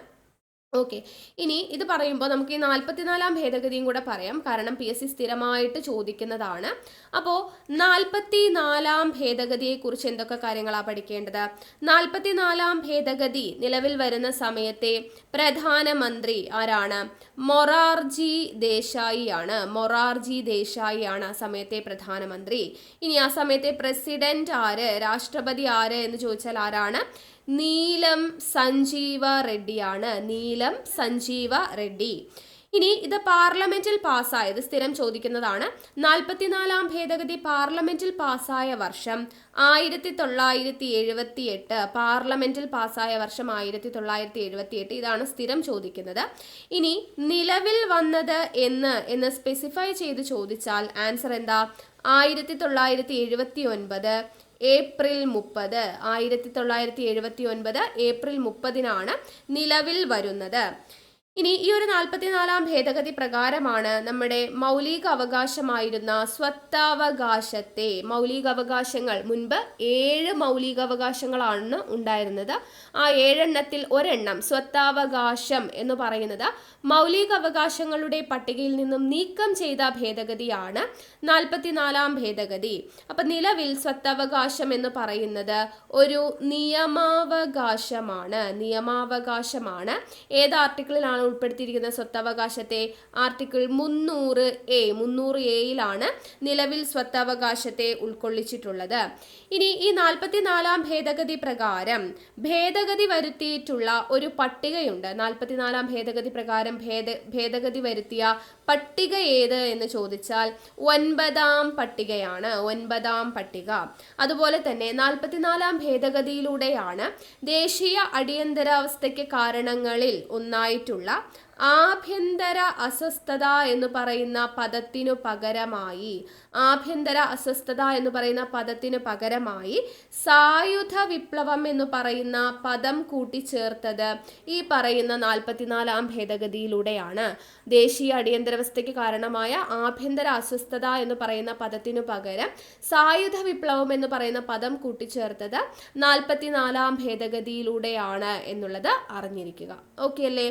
ഓക്കെ, ഇനി ഇത് പറയുമ്പോൾ നമുക്ക് ഈ 44ാം ഭേദഗതിയും കൂടെ പറയാം. കാരണം PSC സ്ഥിരമായിട്ട് ചോദിക്കുന്നതാണ്. അപ്പോൾ 44ാം ഭേദഗതിയെക്കുറിച്ച് എന്തൊക്കെ കാര്യങ്ങളാണ് പഠിക്കേണ്ടത്? 44ാം ഭേദഗതി നിലവിൽ വരുന്ന സമയത്തെ പ്രധാനമന്ത്രി ആരാണ്? മൊറാർജി ദേശായി ആണ് ആ സമയത്തെ പ്രധാനമന്ത്രി. ഇനി ആ സമയത്തെ പ്രസിഡന്റ് ആര്, രാഷ്ട്രപതി ആര് എന്ന് ചോദിച്ചാൽ ആരാണ്? നീലം സഞ്ജീവ റെഡ്ഡി. ഇനി ഇത് പാർലമെന്റിൽ പാസ്സായത് സ്ഥിരം ചോദിക്കുന്നതാണ്. 44ാം ഭേദഗതി പാർലമെന്റിൽ പാസ്സായ വർഷം 1978. പാർലമെന്റിൽ പാസ്സായ വർഷം 1978. ഇതാണ് സ്ഥിരം ചോദിക്കുന്നത്. ഇനി നിലവിൽ വന്നത് എന്ന് സ്പെസിഫൈ ചെയ്ത് ചോദിച്ചാൽ ആൻസർ എന്താ? 1979 ഏപ്രിൽ 30. 1979 ഏപ്രിൽ 30-നാണ് നിലവിൽ വരുന്നത്. ഇനി ഈ ഒരു 44ാം ഭേദഗതി പ്രകാരമാണ് നമ്മുടെ മൗലിക അവകാശമായിരുന്ന സ്വത്തവകാശത്തെ, മൗലികാവകാശങ്ങൾ മുൻപ് 7 മൗലികാവകാശങ്ങളാണ് ഉണ്ടായിരുന്നത്. ആ 7 ഒരെണ്ണം സ്വത്തവകാശം എന്ന് പറയുന്നത് മൗലികാവകാശങ്ങളുടെ പട്ടികയിൽ നിന്നും നീക്കം ചെയ്ത ഭേദഗതിയാണ് 44ാം ഭേദഗതി. അപ്പം നിലവിൽ സ്വത്തവകാശം എന്ന് പറയുന്നത് ഒരു നിയമാവകാശമാണ്. ഏത് ആർട്ടിക്കിളിലാണ് ഉൾപ്പെടുത്തിയിരിക്കുന്ന സ്വത്തവകാശത്തെ? ആർട്ടിക്കിൾ 300A നിലവിൽ സ്വത്തവകാശത്തെ ഉൾക്കൊള്ളിച്ചിട്ടുള്ളത്. ഇനി ഈ 44ാം ഭേദഗതി പ്രകാരം ഭേദഗതി വരുത്തിയിട്ടുള്ള ഒരു പട്ടികയുണ്ട്. 44ാം ഭേദഗതി പ്രകാരം ഭേദഗതി വരുത്തിയ പട്ടിക ഏത് എന്ന് ചോദിച്ചാൽ 9ാം പട്ടികയാണ്. 9ാം പട്ടിക. അതുപോലെ തന്നെ 44ാം ഭേദഗതിയിലൂടെയാണ് ദേശീയ അടിയന്തരാവസ്ഥയ്ക്ക് കാരണങ്ങളിൽ ഒന്നായിട്ടുള്ള ആഭ്യന്തര അസ്വസ്ഥത എന്ന് പറയുന്ന പദത്തിനു പകരമായി സായുധ വിപ്ലവം എന്ന് പറയുന്ന പദം കൂട്ടിച്ചേർത്തത് ഈ പറയുന്ന 44-ാം ഭേദഗതിയിലൂടെയാണ്. ദേശീയ അടിയന്തരാവസ്ഥയ്ക്ക് കാരണമായ ആഭ്യന്തര അസ്വസ്ഥത എന്ന് പറയുന്ന പദത്തിനു പകരം സായുധ വിപ്ലവം എന്ന് പറയുന്ന പദം കൂട്ടിച്ചേർത്തത് 44-ാം ഭേദഗതിയിലൂടെയാണ് എന്നുള്ളത് അറിഞ്ഞിരിക്കുക. ഓക്കെ അല്ലേ?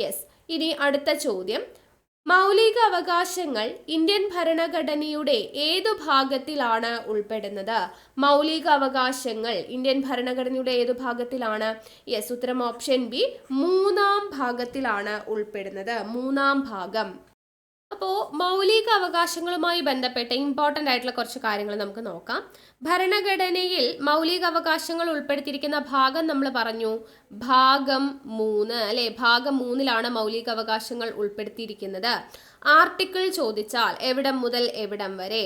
യെസ്. ഇനി അടുത്ത ചോദ്യം, മൗലിക അവകാശങ്ങൾ ഇന്ത്യൻ ഭരണഘടനയുടെ ഏതു ഭാഗത്തിലാണ് ഉൾപ്പെടുന്നത്? മൗലിക അവകാശങ്ങൾ ഇന്ത്യൻ ഭരണഘടനയുടെ ഏതു ഭാഗത്തിലാണ്? യെസ്, ഉത്തരം ഓപ്ഷൻ ബി, 3-ാം ഭാഗത്തിലാണ് ഉൾപ്പെടുന്നത്. 3-ാം ഭാഗം. അപ്പോൾ മൗലിക അവകാശങ്ങളുമായി ബന്ധപ്പെട്ട ഇമ്പോർട്ടൻ്റ് ആയിട്ടുള്ള കുറച്ച് കാര്യങ്ങൾ നമുക്ക് നോക്കാം. ഭരണഘടനയിൽ മൗലിക അവകാശങ്ങൾ ഉൾപ്പെടുത്തിയിരിക്കുന്ന ഭാഗം നമ്മൾ പറഞ്ഞു, ഭാഗം 3 അല്ലെ. ഭാഗം 3-ലാണ് മൗലിക അവകാശങ്ങൾ ഉൾപ്പെടുത്തിയിരിക്കുന്നത്. ആർട്ടിക്കിൾ ചോദിച്ചാൽ എവിടം മുതൽ എവിടം വരെ?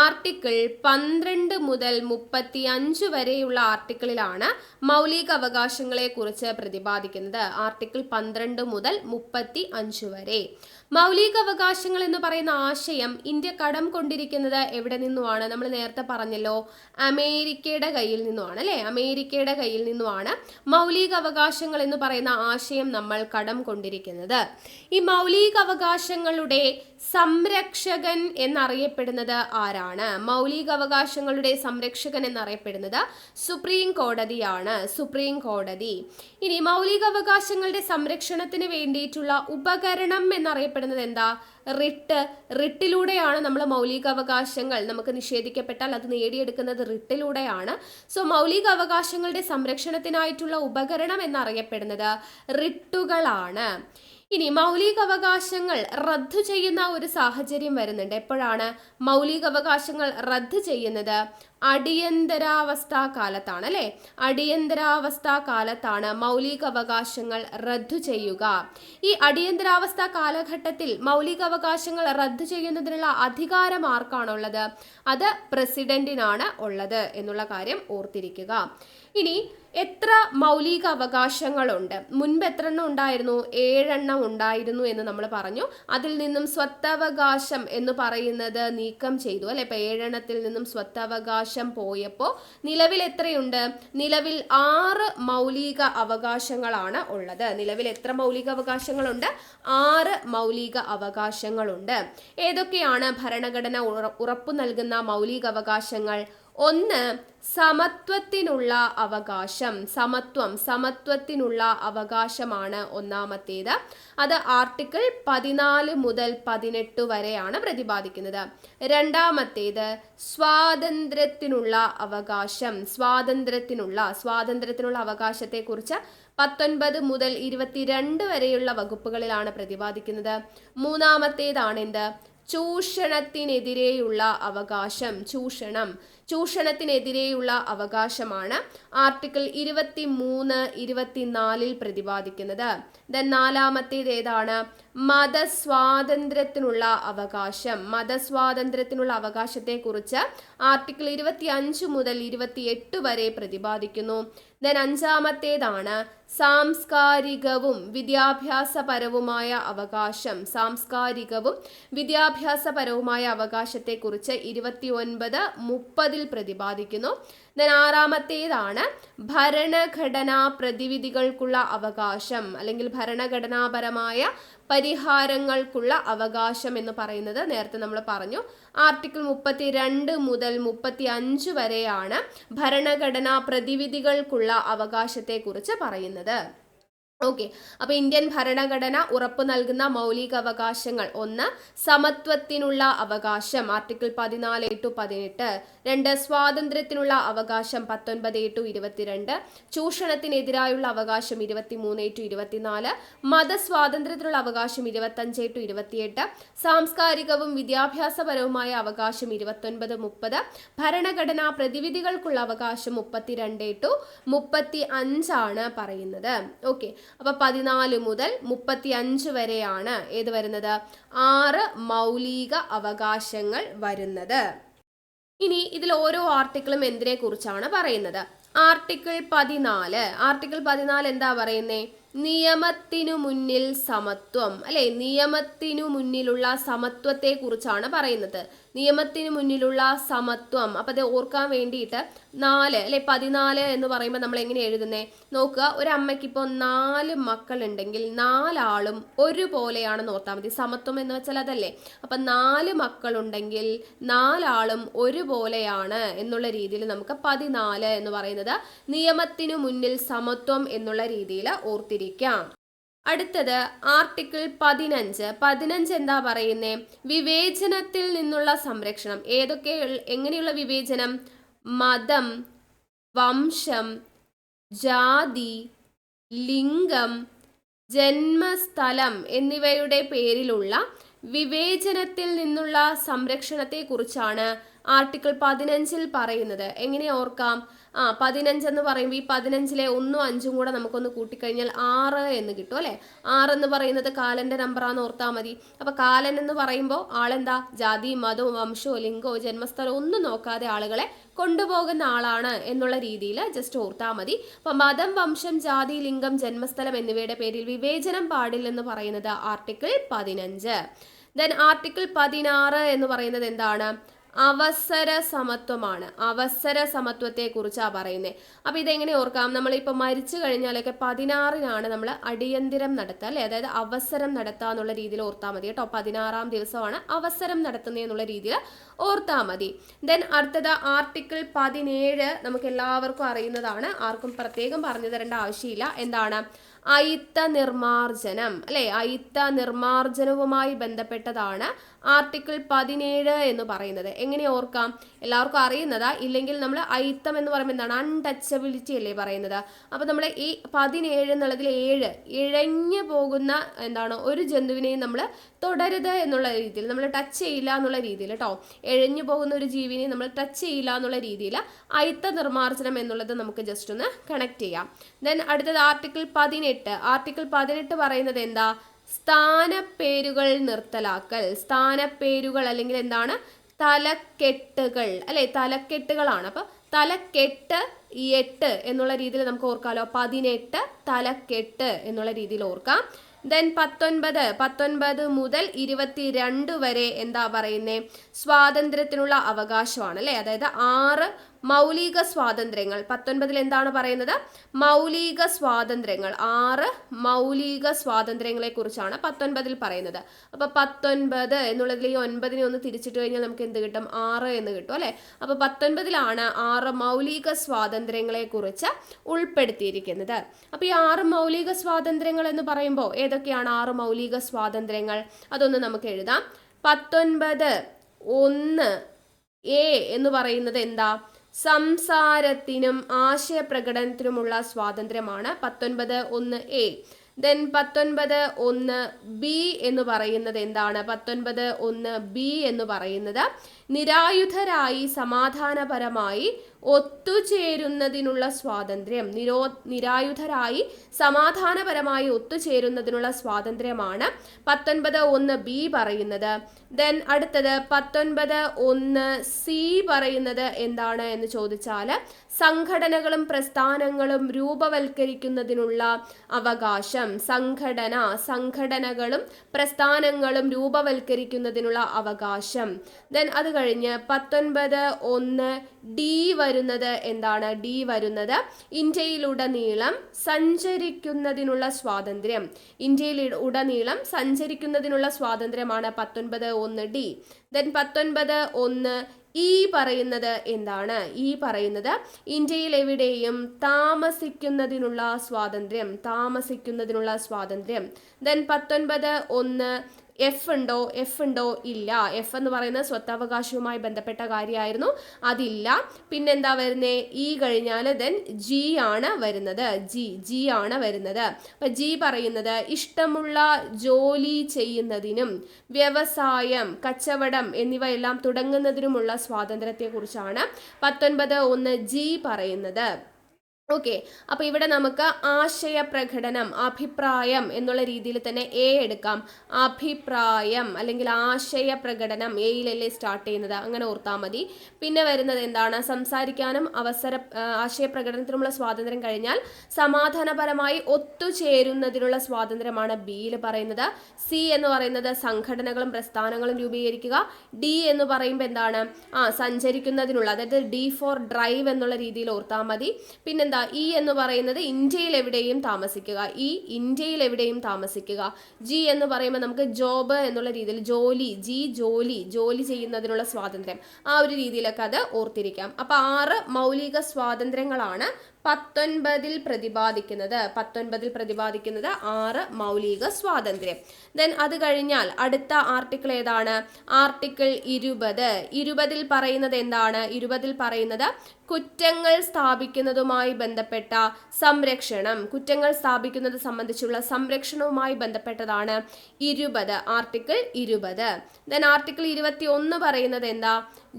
ആർട്ടിക്കിൾ 12 മുതൽ 35 വരെയുള്ള ആർട്ടിക്കിളിലാണ് മൗലിക അവകാശങ്ങളെ കുറിച്ച് പ്രതിപാദിക്കുന്നത്. ആർട്ടിക്കിൾ 12 മുതൽ 35 വരെ. മൗലിക അവകാശങ്ങൾ എന്ന് പറയുന്ന ആശയം ഇന്ത്യ കടം കൊണ്ടിരിക്കുന്നത് എവിടെ നിന്നുമാണ്? നമ്മൾ നേരത്തെ പറഞ്ഞല്ലോ, അമേരിക്കയുടെ കയ്യിൽ നിന്നുമാണ് അല്ലെ. അമേരിക്കയുടെ കയ്യിൽ നിന്നുമാണ് മൗലിക അവകാശങ്ങൾ എന്ന് പറയുന്ന ആശയം നമ്മൾ കടം കൊണ്ടിരിക്കുന്നത്. ഈ മൗലിക അവകാശങ്ങളുടെ സംരക്ഷകൻ എന്നറിയപ്പെടുന്നത് ആരാണ്? മൗലിക അവകാശങ്ങളുടെ സംരക്ഷകൻ എന്നറിയപ്പെടുന്നത് സുപ്രീം കോടതിയാണ്. സുപ്രീം കോടതി. ഇനി മൗലിക അവകാശങ്ങളുടെ സംരക്ഷണത്തിന് വേണ്ടിയിട്ടുള്ള ഉപകരണം എന്നറിയപ്പെടുന്നത് എന്താ? റിട്ടിലൂടെയാണ് നമ്മൾ മൗലിക അവകാശങ്ങൾ നമുക്ക് നിഷേധിക്കപ്പെട്ടാൽ അത് നേടിയെടുക്കുന്നത് റിട്ടിലൂടെയാണ്. സോ മൗലിക അവകാശങ്ങളുടെ സംരക്ഷണത്തിനായിട്ടുള്ള ഉപകരണം എന്നറിയപ്പെടുന്നത് റിട്ടുകളാണ്. ഇനി മൗലിക അവകാശങ്ങൾ റദ്ദു ചെയ്യുന്ന ഒരു സാഹചര്യം വരുന്നുണ്ട്. എപ്പോഴാണ് മൗലിക അവകാശങ്ങൾ റദ്ദു ചെയ്യുന്നത്? അടിയന്തരാവസ്ഥാ കാലത്താണ് അല്ലെ. അടിയന്തരാവസ്ഥാ കാലത്താണ് മൗലിക അവകാശങ്ങൾ റദ്ദു ചെയ്യുക. ഈ അടിയന്തരാവസ്ഥാ കാലഘട്ടത്തിൽ മൗലിക അവകാശങ്ങൾ റദ്ദു ചെയ്യുന്നതിനുള്ള അധികാരം ആർക്കാണുള്ളത്? അത് പ്രസിഡന്റിനാണ് ഉള്ളത് എന്നുള്ള കാര്യം ഓർത്തിരിക്കുക. ഇനി എത്ര മൗലിക അവകാശങ്ങളുണ്ട്? മുൻപ് എത്ര എണ്ണം ഉണ്ടായിരുന്നു? 7 എണ്ണം ഉണ്ടായിരുന്നു എന്ന് നമ്മൾ പറഞ്ഞു. അതിൽ നിന്നും സ്വത്തവകാശം എന്ന് പറയുന്നത് നീക്കം ചെയ്തു അല്ലെ. ഇപ്പൊ 7 എണ്ണത്തിൽ നിന്നും സ്വത്തവകാശം പോയപ്പോൾ നിലവിൽ എത്രയുണ്ട്? നിലവിൽ 6 മൗലിക അവകാശങ്ങളാണ് ഉള്ളത്. നിലവിൽ എത്ര മൗലിക അവകാശങ്ങളുണ്ട്? 6 മൗലിക അവകാശങ്ങളുണ്ട്. ഏതൊക്കെയാണ് ഭരണഘടന ഉറപ്പു നൽകുന്ന മൗലിക അവകാശങ്ങൾ? 1, സമത്വത്തിനുള്ള അവകാശം. സമത്വത്തിനുള്ള അവകാശമാണ് ഒന്നാമത്തേത്. അത് ആർട്ടിക്കിൾ 14 മുതൽ 18 വരെയാണ് പ്രതിപാദിക്കുന്നത്. രണ്ടാമത്തേത് സ്വാതന്ത്ര്യത്തിനുള്ള അവകാശം. സ്വാതന്ത്ര്യത്തിനുള്ള അവകാശത്തെക്കുറിച്ച് 19 മുതൽ 22 വരെയുള്ള വകുപ്പുകളിലാണ് പ്രതിപാദിക്കുന്നത്. മൂന്നാമത്തേതാണ് എന്ത്? ചൂഷണത്തിനെതിരെയുള്ള അവകാശം. ചൂഷണത്തിനെതിരെയുള്ള അവകാശമാണ് ആർട്ടിക്കിൾ 23, 24 പ്രതിപാദിക്കുന്നത്. നാലാമത്തേത് ഏതാണ്? മതസ്വാതന്ത്ര്യത്തിനുള്ള അവകാശം. മതസ്വാതന്ത്ര്യത്തിനുള്ള അവകാശത്തെക്കുറിച്ച് ആർട്ടിക്കിൾ 25 മുതൽ 28 വരെ പ്രതിപാദിക്കുന്നു. അഞ്ചാമത്തേതാണ് സാംസ്കാരികവും വിദ്യാഭ്യാസപരവുമായ അവകാശം. വിദ്യാഭ്യാസപരവുമായ അവകാശത്തെക്കുറിച്ച് 29, 30 പ്രതിപാദിക്കുന്നു. ആറാമത്തേതാണ് ഭരണഘടനാ പ്രതിവിധികൾക്കുള്ള അവകാശം അല്ലെങ്കിൽ ഭരണഘടനാപരമായ പരിഹാരങ്ങൾക്കുള്ള അവകാശം എന്ന് പറയുന്നത് നേരത്തെ നമ്മൾ പറഞ്ഞു. ആർട്ടിക്കിൾ 32 മുതൽ 35 വരെയാണ് ഭരണഘടനാ പ്രതിവിധികൾക്കുള്ള അവകാശത്തെക്കുറിച്ച് പറയുന്നത്. ഓക്കെ. അപ്പൊ ഇന്ത്യൻ ഭരണഘടന ഉറപ്പു നൽകുന്ന മൗലിക അവകാശങ്ങൾ: 1, സമത്വത്തിനുള്ള അവകാശം ആർട്ടിക്കിൾ 14-18. 2, സ്വാതന്ത്ര്യത്തിനുള്ള അവകാശം 19-22. ചൂഷണത്തിനെതിരായുള്ള അവകാശം 23-24. മതസ്വാതന്ത്ര്യത്തിനുള്ള അവകാശം 25-28. സാംസ്കാരികവും വിദ്യാഭ്യാസപരവുമായ അവകാശം 29-30. ഭരണഘടനാ പ്രതിവിധികൾക്കുള്ള അവകാശം 32-35 ആണ് പറയുന്നത്. ഓക്കെ. അപ്പൊ 14 മുതൽ 35 വരെയാണ് ഏത് വരുന്നത്? 6 മൗലിക അവകാശങ്ങൾ വരുന്നത്. ഇനി ഇതിൽ ഓരോ ആർട്ടിക്കിളും എന്തിനെ കുറിച്ചാണ് പറയുന്നത്? ആർട്ടിക്കിൾ 14 എന്താ പറയുന്നേ? നിയമത്തിനു മുന്നിൽ സമത്വം, അല്ലെ? നിയമത്തിനു മുന്നിലുള്ള സമത്വത്തെ കുറിച്ചാണ് പറയുന്നത്. നിയമത്തിനു മുന്നിലുള്ള സമത്വം. അപ്പൊ അത് ഓർക്കാൻ വേണ്ടിയിട്ട് 4 അല്ലെ 14 എന്ന് പറയുമ്പോൾ നമ്മൾ എങ്ങനെ എഴുതുന്നേ നോക്കുക. ഒരു അമ്മയ്ക്ക് ഇപ്പോൾ 4 മക്കളുണ്ടെങ്കിൽ 4 ആളും ഒരുപോലെയാണെന്ന് ഓർത്താൽ മതി. സമത്വം എന്ന് വെച്ചാൽ അതല്ലേ. അപ്പൊ 4 മക്കളുണ്ടെങ്കിൽ 4 ആളും ഒരുപോലെയാണ് എന്നുള്ള രീതിയിൽ നമുക്ക് 14 എന്ന് പറയുന്നത് നിയമത്തിനു മുന്നിൽ സമത്വം എന്നുള്ള രീതിയിൽ ഓർത്തിരിക്കാം. അടുത്തത് ആർട്ടിക്കിൾ 15 എന്താ പറയുന്നേ? വിവേചനത്തിൽ നിന്നുള്ള സംരക്ഷണം. എങ്ങനെയുള്ള വിവേചനം? മതം, വംശം, ജാതി, ലിംഗം, ജന്മസ്ഥലം എന്നിവയുടെ പേരിലുള്ള വിവേചനത്തിൽ നിന്നുള്ള സംരക്ഷണത്തെ കുറിച്ചാണ് ആർട്ടിക്കിൾ 15 പറയുന്നത്. എങ്ങനെ ഓർക്കാം? 15 എന്ന് പറയുമ്പോൾ ഈ 15-ലെ 1ഉം 5ഉം കൂടെ നമുക്കൊന്ന് കൂട്ടിക്കഴിഞ്ഞാൽ 6 എന്ന് കിട്ടും, അല്ലെ? 6 എന്ന് പറയുന്നത് കാലന്റെ നമ്പറാന്ന് ഓർത്താൽ മതി. അപ്പൊ കാലൻ എന്ന് പറയുമ്പോൾ ആളെന്താ? ജാതി, മതവും, വംശവും, ലിംഗവും, ജന്മസ്ഥലവും ഒന്നും നോക്കാതെ ആളുകളെ കൊണ്ടുപോകുന്ന ആളാണ് എന്നുള്ള രീതിയിൽ ജസ്റ്റ് ഓർത്താൽ മതി. അപ്പൊ മതം, വംശം, ജാതി, ലിംഗം, ജന്മസ്ഥലം എന്നിവയുടെ പേരിൽ വിവേചനം പാടില്ലെന്ന് പറയുന്നത് ആർട്ടിക്കിൾ 15. ദെൻ ആർട്ടിക്കിൾ 16 എന്ന് പറയുന്നത് എന്താണ്? അവസര സമത്വമാണ്. അവസര സമത്വത്തെ കുറിച്ചാണ് പറയുന്നത്. അപ്പൊ ഇതെങ്ങനെ ഓർക്കാം? നമ്മളിപ്പോൾ മരിച്ചു കഴിഞ്ഞാലൊക്കെ 16-നാണ് നമ്മൾ അടിയന്തിരം നടത്തുക, അല്ലെ? അതായത് അവസരം നടത്തുക എന്നുള്ള രീതിയിൽ ഓർത്താൽ മതി കേട്ടോ. 16-ാം ദിവസമാണ് അവസരം നടത്തുന്നത് എന്നുള്ള രീതിയിൽ ഓർത്താൽ മതി. ദെൻ അടുത്തത് ആർട്ടിക്കിൾ 17 നമുക്ക് എല്ലാവർക്കും അറിയുന്നതാണ്, ആർക്കും പ്രത്യേകം പറഞ്ഞു തരേണ്ട ആവശ്യമില്ല. എന്താണ്? അയിത്ത നിർമാർജനം, അല്ലെ? അയിത്ത നിർമാർജനവുമായി ബന്ധപ്പെട്ടതാണ് ആർട്ടിക്കിൾ 17 എന്ന് പറയുന്നത്. എങ്ങനെ ഓർക്കാം? എല്ലാവർക്കും അറിയുന്നതാ. ഇല്ലെങ്കിൽ നമ്മൾ അയിത്തം എന്ന് പറയുമ്പോൾ എന്താണ്? അൺടച്ചബിലിറ്റി അല്ലേ പറയുന്നത്. അപ്പൊ നമ്മൾ ഈ 17 എന്നുള്ളതിൽ 7 ഇഴഞ്ഞു പോകുന്ന എന്താണ് ഒരു ജന്തുവിനെയും നമ്മൾ തുടരുത് എന്നുള്ള രീതിയിൽ, നമ്മൾ ടച്ച് ചെയ്യില്ല എന്നുള്ള രീതിയിൽ കേട്ടോ. ഇഴഞ്ഞു പോകുന്ന ഒരു ജീവിനെ നമ്മൾ ടച്ച് ചെയ്യില്ല എന്നുള്ള രീതിയിൽ അയിത്ത നിർമാർജനം എന്നുള്ളത് നമുക്ക് ജസ്റ്റ് ഒന്ന് കണക്ട് ചെയ്യാം. ദെൻ അടുത്തത് ആർട്ടിക്കിൾ 18. ആർട്ടിക്കിൾ 18 പറയുന്നത് എന്താ? സ്ഥാനപ്പേരുകൾ നിർത്തലാക്കൽ. സ്ഥാനപ്പേരുകൾ അല്ലെങ്കിൽ എന്താണ്? തലക്കെട്ടുകൾ, അല്ലെ? തലക്കെട്ടുകളാണ്. അപ്പൊ തലക്കെട്ട് 8 എന്നുള്ള രീതിയിൽ നമുക്ക് ഓർക്കാലോ. 18 തലക്കെട്ട് എന്നുള്ള രീതിയിൽ ഓർക്കാം. ദെൻ 19 മുതൽ 22 വരെ എന്താ പറയുന്നേ? സ്വാതന്ത്ര്യത്തിനുള്ള അവകാശമാണ്, അല്ലെ? അതായത് 6 മൗലിക സ്വാതന്ത്ര്യങ്ങൾ. 19 എന്താണ് പറയുന്നത്? മൗലിക സ്വാതന്ത്ര്യങ്ങൾ. 6 മൗലിക സ്വാതന്ത്ര്യങ്ങളെ കുറിച്ചാണ് 19 പറയുന്നത്. അപ്പൊ 19 എന്നുള്ളതിൽ ഈ 9-നെ ഒന്ന് തിരിച്ചിട്ട് കഴിഞ്ഞാൽ നമുക്ക് എന്ത് കിട്ടും? 6 എന്ന് കിട്ടും, അല്ലെ? അപ്പൊ 19-ലാണ് 6 മൗലിക സ്വാതന്ത്ര്യങ്ങളെ കുറിച്ച് ഉൾപ്പെടുത്തിയിരിക്കുന്നത്. അപ്പൊ ഈ 6 മൗലിക സ്വാതന്ത്ര്യങ്ങൾ എന്ന് പറയുമ്പോൾ ഏതൊക്കെയാണ് 6 മൗലിക സ്വാതന്ത്ര്യങ്ങൾ? അതൊന്ന് നമുക്ക് എഴുതാം. 19(1) എന്ന് പറയുന്നത് എന്താ? സംസാരത്തിനും ആശയപ്രകടനത്തിനുമുള്ള സ്വാതന്ത്ര്യമാണ് 19(1)(a). ദെൻ 19(1)(b) എന്ന് പറയുന്നത് എന്താണ്? 19(1)(b) എന്ന് പറയുന്നത് നിരായുധരായി സമാധാനപരമായി ഒത്തുചേരുന്നതിനുള്ള സ്വാതന്ത്ര്യം. നിരായുധരായി സമാധാനപരമായി ഒത്തുചേരുന്നതിനുള്ള സ്വാതന്ത്ര്യമാണ് 19(1)(b) പറയുന്നത്. ദെൻ അടുത്തത് 19(1)(c) പറയുന്നത് എന്താണ് എന്ന് ചോദിച്ചാൽ സംഘടനകളും പ്രസ്ഥാനങ്ങളും രൂപവൽക്കരിക്കുന്നതിനുള്ള അവകാശം. സംഘടനകളും പ്രസ്ഥാനങ്ങളും രൂപവൽക്കരിക്കുന്നതിനുള്ള അവകാശം. ദെൻ അത് കഴിഞ്ഞ് 19(1)(d) വരുന്നത് എന്താണ്? D വരുന്നത് ഇന്ത്യയിലുടനീളം സഞ്ചരിക്കുന്നതിനുള്ള സ്വാതന്ത്ര്യം. ഇന്ത്യയിലുടനീളം സഞ്ചരിക്കുന്നതിനുള്ള സ്വാതന്ത്ര്യമാണ് 19(1)(d). ദെൻ 19(1)(e) പറയുന്നത് എന്താണ്? ഈ പറയുന്നത് ഇന്ത്യയിൽ എവിടെയും താമസിക്കുന്നതിനുള്ള സ്വാതന്ത്ര്യം. ദെൻ 19(1)(f) ഉണ്ടോ? ഇല്ല. എഫ് എന്ന് പറയുന്നത് സ്വത്തവകാശവുമായി ബന്ധപ്പെട്ട കാര്യമായിരുന്നു, അതില്ല. പിന്നെന്താ വരുന്നേ? ഇ കഴിഞ്ഞാൽ ദെൻ ജി ആണ് വരുന്നത്. ജി ആണ് വരുന്നത്. അപ്പൊ ജി പറയുന്നത് ഇഷ്ടമുള്ള ജോലി ചെയ്യുന്നതിനും വ്യവസായം, കച്ചവടം എന്നിവയെല്ലാം തുടങ്ങുന്നതിനുമുള്ള സ്വാതന്ത്ര്യത്തെ കുറിച്ചാണ് 19(1)(g) പറയുന്നത്. ഓക്കെ, അപ്പൊ ഇവിടെ നമുക്ക് ആശയ പ്രകടനം, അഭിപ്രായം എന്നുള്ള രീതിയിൽ തന്നെ എ എടുക്കാം. അഭിപ്രായം അല്ലെങ്കിൽ ആശയ പ്രകടനം എയിലല്ലേ സ്റ്റാർട്ട് ചെയ്യുന്നത്, അങ്ങനെ ഓർത്താൽ മതി. പിന്നെ വരുന്നത് എന്താണ്, സംസാരിക്കാനും ആശയ പ്രകടനത്തിനുമുള്ള സ്വാതന്ത്ര്യം കഴിഞ്ഞാൽ സമാധാനപരമായി ഒത്തുചേരുന്നതിനുള്ള സ്വാതന്ത്ര്യമാണ് ബിയിൽ പറയുന്നത്. സി എന്ന് പറയുന്നത് സംഘടനകളും പ്രസ്ഥാനങ്ങളും രൂപീകരിക്കുക. ഡി എന്ന് പറയുമ്പോൾ എന്താണ്, സഞ്ചരിക്കുന്നതിനുള്ള, അതായത് ഡി ഫോർ ഡ്രൈവ് എന്നുള്ള രീതിയിൽ ഓർത്താൽ മതി. പിന്നെന്താ, ഇ എന്ന് പറയുന്നത് ഇന്ത്യയിൽ എവിടെയും താമസിക്കുക, ഇന്ത്യയിൽ എവിടെയും താമസിക്കുക. ജി എന്ന് പറയുമ്പോൾ നമുക്ക് ജോബ് എന്നുള്ള രീതിയിൽ ജോലി, ജോലി ചെയ്യുന്നതിനുള്ള സ്വാതന്ത്ര്യം, ആ ഒരു രീതിയിലൊക്കെ അത് ഓർത്തിരിക്കാം. അപ്പൊ 6 മൗലിക സ്വാതന്ത്ര്യങ്ങളാണ് 19 പ്രതിപാദിക്കുന്നത്. 6 മൗലിക സ്വാതന്ത്ര്യം. ദെൻ അത് കഴിഞ്ഞാൽ അടുത്ത ആർട്ടിക്കിൾ ഏതാണ്, ആർട്ടിക്കിൾ 20 പറയുന്നത് എന്താണ്, 20 പറയുന്നത് കുറ്റങ്ങൾ സ്ഥാപിക്കുന്നതുമായി ബന്ധപ്പെട്ട സംരക്ഷണം, കുറ്റങ്ങൾ സ്ഥാപിക്കുന്നത് സംബന്ധിച്ചുള്ള സംരക്ഷണവുമായി ബന്ധപ്പെട്ടതാണ് ആർട്ടിക്കിൾ 20. ദെൻ ആർട്ടിക്കിൾ 21 പറയുന്നത് എന്താ,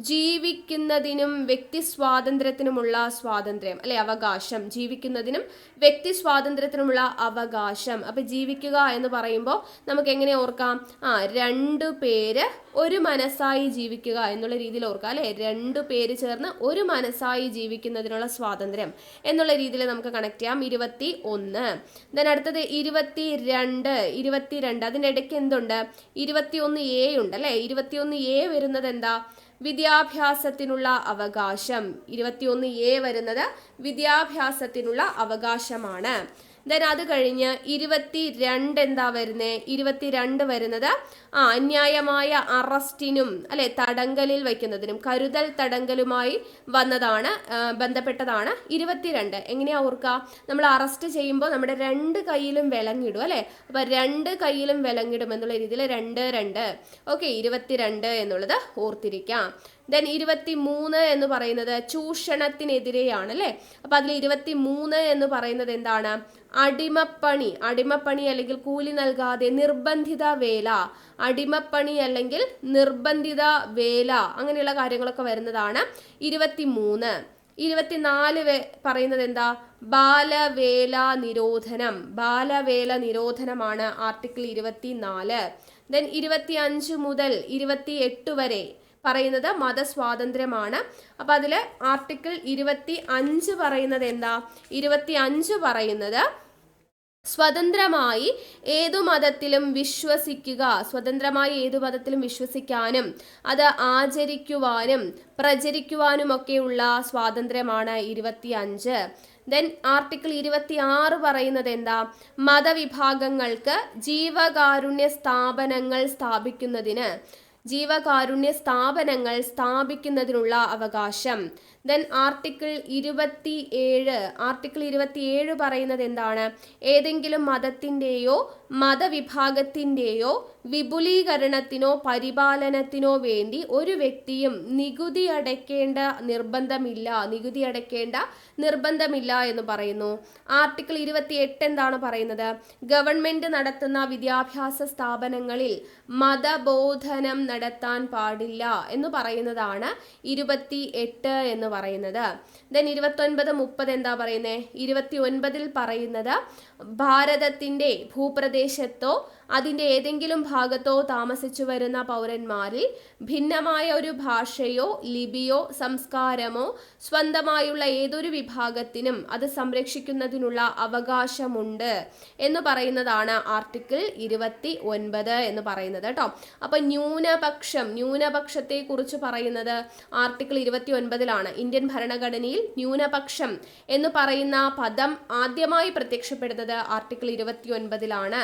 ജീവിക്കുന്നതിനും വ്യക്തി സ്വാതന്ത്ര്യത്തിനുമുള്ള സ്വാതന്ത്ര്യം അല്ലെ, അവകാശം, ജീവിക്കുന്നതിനും വ്യക്തി സ്വാതന്ത്ര്യത്തിനുമുള്ള അവകാശം. അപ്പൊ ജീവിക്കുക എന്ന് പറയുമ്പോൾ നമുക്ക് എങ്ങനെ ഓർക്കാം, 2 പേര് ഒരു മനസ്സായി ജീവിക്കുക എന്നുള്ള രീതിയിൽ ഓർക്കാം അല്ലെ, 2 പേര് ചേർന്ന് ഒരു മനസ്സായി ജീവിക്കുന്നതിനുള്ള സ്വാതന്ത്ര്യം എന്നുള്ള രീതിയിൽ നമുക്ക് കണക്ട് ചെയ്യാം. 21. ദെൻ അടുത്തത് 22. അതിൻ്റെ ഇടയ്ക്ക് എന്തുണ്ട്, 21A ഉണ്ട് അല്ലെ. 21A വരുന്നത് എന്താ, വിദ്യാഭ്യാസത്തിനുള്ള അവകാശം. 21A വരുന്നത് വിദ്യാഭ്യാസത്തിനുള്ള അവകാശമാണ്. ദെൻ അത് കഴിഞ്ഞ് 22 എന്താ വരുന്നത്, 22 വരുന്നത് അന്യായമായ അറസ്റ്റിനും അല്ലെ തടങ്കലിൽ വയ്ക്കുന്നതിനും, കരുതൽ തടങ്കലുമായി ബന്ധപ്പെട്ടതാണ് 22. എങ്ങനെയാ ഓർക്കുക, നമ്മൾ അറസ്റ്റ് ചെയ്യുമ്പോൾ നമ്മുടെ 2 കൈയിലും വിലങ്ങിടും അല്ലെ, അപ്പൊ 2 കൈയിലും വിലങ്ങിടും എന്നുള്ള രീതിയിൽ 2. ഓക്കെ, 22 എന്നുള്ളത് ഓർത്തിരിക്കാം. ദെൻ 23 എന്ന് പറയുന്നത് ചൂഷണത്തിനെതിരെയാണ് അല്ലെ. അപ്പൊ അതിൽ 23 എന്ന് പറയുന്നത് എന്താണ്, അടിമപ്പണി അല്ലെങ്കിൽ കൂലി നൽകാതെ നിർബന്ധിത വേല, അടിമപ്പണി അല്ലെങ്കിൽ നിർബന്ധിത വേല, അങ്ങനെയുള്ള കാര്യങ്ങളൊക്കെ വരുന്നതാണ് 23. 24 പറയുന്നത് എന്താ, ബാലവേല നിരോധനമാണ് ആർട്ടിക്കിൾ 24. ദെൻ 25 മുതൽ 28 വരെ പറയുന്നത് മതസ്വാതന്ത്ര്യമാണ്. അപ്പൊ അതില് ആർട്ടിക്കിൾ 25 പറയുന്നത് എന്താ, 25 പറയുന്നത് സ്വതന്ത്രമായി ഏതു മതത്തിലും വിശ്വസിക്കാനും അത് ആചരിക്കുവാനും പ്രചരിക്കുവാനുമൊക്കെയുള്ള സ്വാതന്ത്ര്യമാണ് 25. ദെൻ ആർട്ടിക്കിൾ 26 പറയുന്നത് എന്താ, മതവിഭാഗങ്ങൾക്ക് ജീവകാരുണ്യ സ്ഥാപനങ്ങൾ സ്ഥാപിക്കുന്നതിനുള്ള അവകാശം. ദെൻ ആർട്ടിക്കിൾ 27 പറയുന്നത് എന്താണ്, ഏതെങ്കിലും മതത്തിൻ്റെയോ മതവിഭാഗത്തിൻ്റെയോ വിപുലീകരണത്തിനോ പരിപാലനത്തിനോ വേണ്ടി ഒരു വ്യക്തിയും നികുതി അടയ്ക്കേണ്ട നിർബന്ധമില്ല എന്ന് പറയുന്നു. ആർട്ടിക്കിൾ 28 എന്താണ് പറയുന്നത്, ഗവൺമെന്റ് നടത്തുന്ന വിദ്യാഭ്യാസ സ്ഥാപനങ്ങളിൽ മതബോധനം നടത്താൻ പാടില്ല എന്ന് പറയുന്നതാണ് 28 എന്ന് പറയുന്നത്. ദെൻ 29, 30 എന്താ പറയുന്നത്, 29 പറയുന്നത് ഭാരതത്തിന്റെ ഭൂപ്രദേശത്തോ അതിൻ്റെ ഏതെങ്കിലും ഭാഗത്തോ താമസിച്ചു വരുന്ന പൗരന്മാരിൽ ഭിന്നമായ ഒരു ഭാഷയോ ലിപിയോ സംസ്കാരമോ സ്വന്തമായുള്ള ഏതൊരു വിഭാഗത്തിനും അത് സംരക്ഷിക്കുന്നതിനുള്ള അവകാശമുണ്ട് എന്ന് പറയുന്നതാണ് ആർട്ടിക്കിൾ 29 എന്ന് പറയുന്നത് കേട്ടോ. അപ്പൊ ന്യൂനപക്ഷത്തെ കുറിച്ച് പറയുന്നത് ആർട്ടിക്കിൾ 29 ഇന്ത്യൻ ഭരണഘടനയിൽ ന്യൂനപക്ഷം എന്ന് പറയുന്ന പദം ആദ്യമായി പ്രത്യക്ഷപ്പെടുന്നത് ആർട്ടിക്കിൾ 29.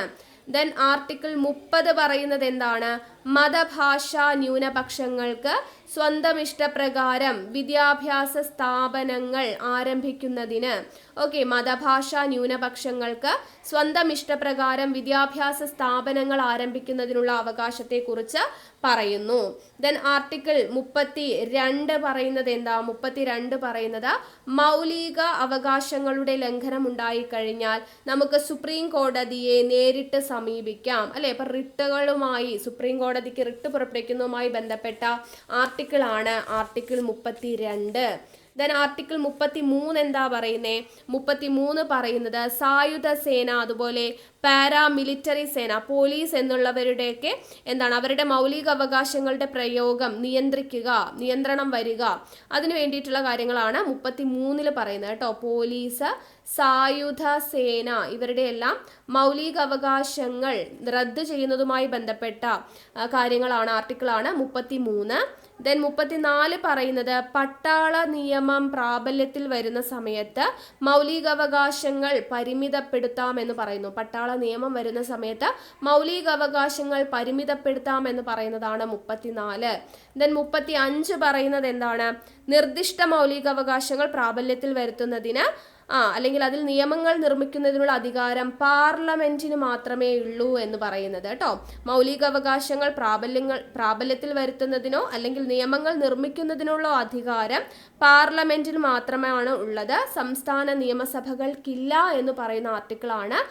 ദെൻ ആർട്ടിക്കിൾ 30 പറയുന്നത് എന്താണ്, മതഭാഷാ ന്യൂനപക്ഷങ്ങൾക്ക് സ്വന്തം ഇഷ്ടപ്രകാരം വിദ്യാഭ്യാസ സ്ഥാപനങ്ങൾ ആരംഭിക്കുന്നതിന്, മതഭാഷാ ന്യൂനപക്ഷങ്ങൾക്ക് സ്വന്തം ഇഷ്ടപ്രകാരം വിദ്യാഭ്യാസ സ്ഥാപനങ്ങൾ ആരംഭിക്കുന്നതിനുള്ള അവകാശത്തെക്കുറിച്ച് പറയുന്നു. ദെൻ ആർട്ടിക്കിൾ 32 പറയുന്നത് എന്താ, 32 പറയുന്നത് മൗലിക അവകാശങ്ങളുടെ ലംഘനം ഉണ്ടായിക്കഴിഞ്ഞാൽ നമുക്ക് സുപ്രീം കോടതിയെ നേരിട്ട് സമീപിക്കാം അല്ലെ. അപ്പൊ സുപ്രീം കോടതിക്ക് റിട്ട് പുറപ്പെടുവിക്കുന്നതുമായി ബന്ധപ്പെട്ട ആർട്ടിക്കിൾ ആണ് ആർട്ടിക്കിൾ 32. ദെൻ ആർട്ടിക്കിൾ 33 എന്താ പറയുന്നേ? 33 പറയുന്നത് സായുധ സേന, അതുപോലെ പാരാമിലിറ്ററി സേന, പോലീസ് എന്നുള്ളവരുടെയൊക്കെ എന്താണ് അവരുടെ മൗലിക അവകാശങ്ങളുടെ പ്രയോഗം നിയന്ത്രിക്കുക, നിയന്ത്രണം വരിക, അതിന് വേണ്ടിയിട്ടുള്ള കാര്യങ്ങളാണ് 33 പറയുന്നത് കേട്ടോ. പോലീസ്, സായുധ സേന ഇവരുടെ എല്ലാം മൗലിക അവകാശങ്ങൾ റദ്ദ് ചെയ്യുന്നതുമായി ബന്ധപ്പെട്ട കാര്യങ്ങളാണ്, ആർട്ടിക്കിളാണ് 33. ദെൻ 34 പറയുന്നത് പട്ടാള നിയമം പ്രാബല്യത്തിൽ വരുന്ന സമയത്ത് മൗലികാവകാശങ്ങൾ പരിമിതപ്പെടുത്താമെന്ന് പറയുന്നു. പട്ടാള നിയമം വരുന്ന സമയത്ത് മൗലികാവകാശങ്ങൾ പരിമിതപ്പെടുത്താമെന്ന് പറയുന്നതാണ് 34. ദെൻ 35 പറയുന്നത് എന്താണ്? നിർദ്ദിഷ്ട മൗലികാവകാശങ്ങൾ പ്രാബല്യത്തിൽ വരുത്തുന്നതിന് അല്ലെങ്കിൽ അതിൽ നിയമങ്ങൾ നിർമ്മിക്കുന്നതിനുള്ള അധികാരം പാർലമെന്റിന് മാത്രമേ ഉള്ളൂ എന്ന് പറയുന്നത് കേട്ടോ. മൗലികാവകാശങ്ങൾ പ്രാബല്യത്തിൽ വരുത്തുന്നതിനോ അല്ലെങ്കിൽ നിയമങ്ങൾ നിർമ്മിക്കുന്നതിനുള്ള അധികാരം പാർലമെന്റിന് മാത്രമാണ് ഉള്ളത്, സംസ്ഥാന നിയമസഭകൾക്കില്ല എന്ന് പറയുന്ന ആർട്ടിക്കിളാണ്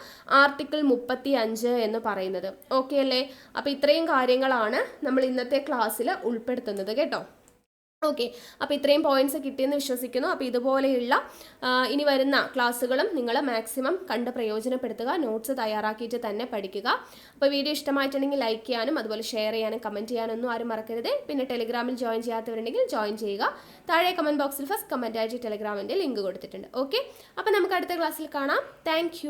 ആർട്ടിക്കിൾ 35 എന്ന് പറയുന്നത്. ഓക്കെ അല്ലേ? അപ്പോൾ ഇത്രയും കാര്യങ്ങളാണ് നമ്മൾ ഇന്നത്തെ ക്ലാസ്സിൽ ഉൾപ്പെടുത്തുന്നത് കേട്ടോ. ഓക്കെ, അപ്പോൾ ഇത്രയും പോയിന്റ്സ് കിട്ടിയെന്ന് വിശ്വസിക്കുന്നു. അപ്പോൾ ഇതുപോലെയുള്ള ഇനി വരുന്ന ക്ലാസ്സുകളും നിങ്ങൾ മാക്സിമം കണ്ട് പ്രയോജനപ്പെടുത്തുക, നോട്ട്സ് തയ്യാറാക്കിയിട്ട് തന്നെ പഠിക്കുക. അപ്പോൾ വീഡിയോ ഇഷ്ടമായിട്ടുണ്ടെങ്കിൽ ലൈക്ക് ചെയ്യാനും അതുപോലെ ഷെയർ ചെയ്യാനും കമൻറ്റ് ചെയ്യാനൊന്നും ആരും മറക്കരുത്. പിന്നെ ടെലിഗ്രാമിൽ ജോയിൻ ചെയ്യാത്തവരുണ്ടെങ്കിൽ ജോയിൻ ചെയ്യുക. താഴെ കമൻറ്റ് ബോക്സിൽ ഫസ്റ്റ് കമൻറ്റായിട്ട് ടെലിഗ്രാമിൻ്റെ ലിങ്ക് കൊടുത്തിട്ടുണ്ട്. ഓക്കെ, അപ്പോൾ നമുക്ക് അടുത്ത ക്ലാസ്സിൽ കാണാം. താങ്ക്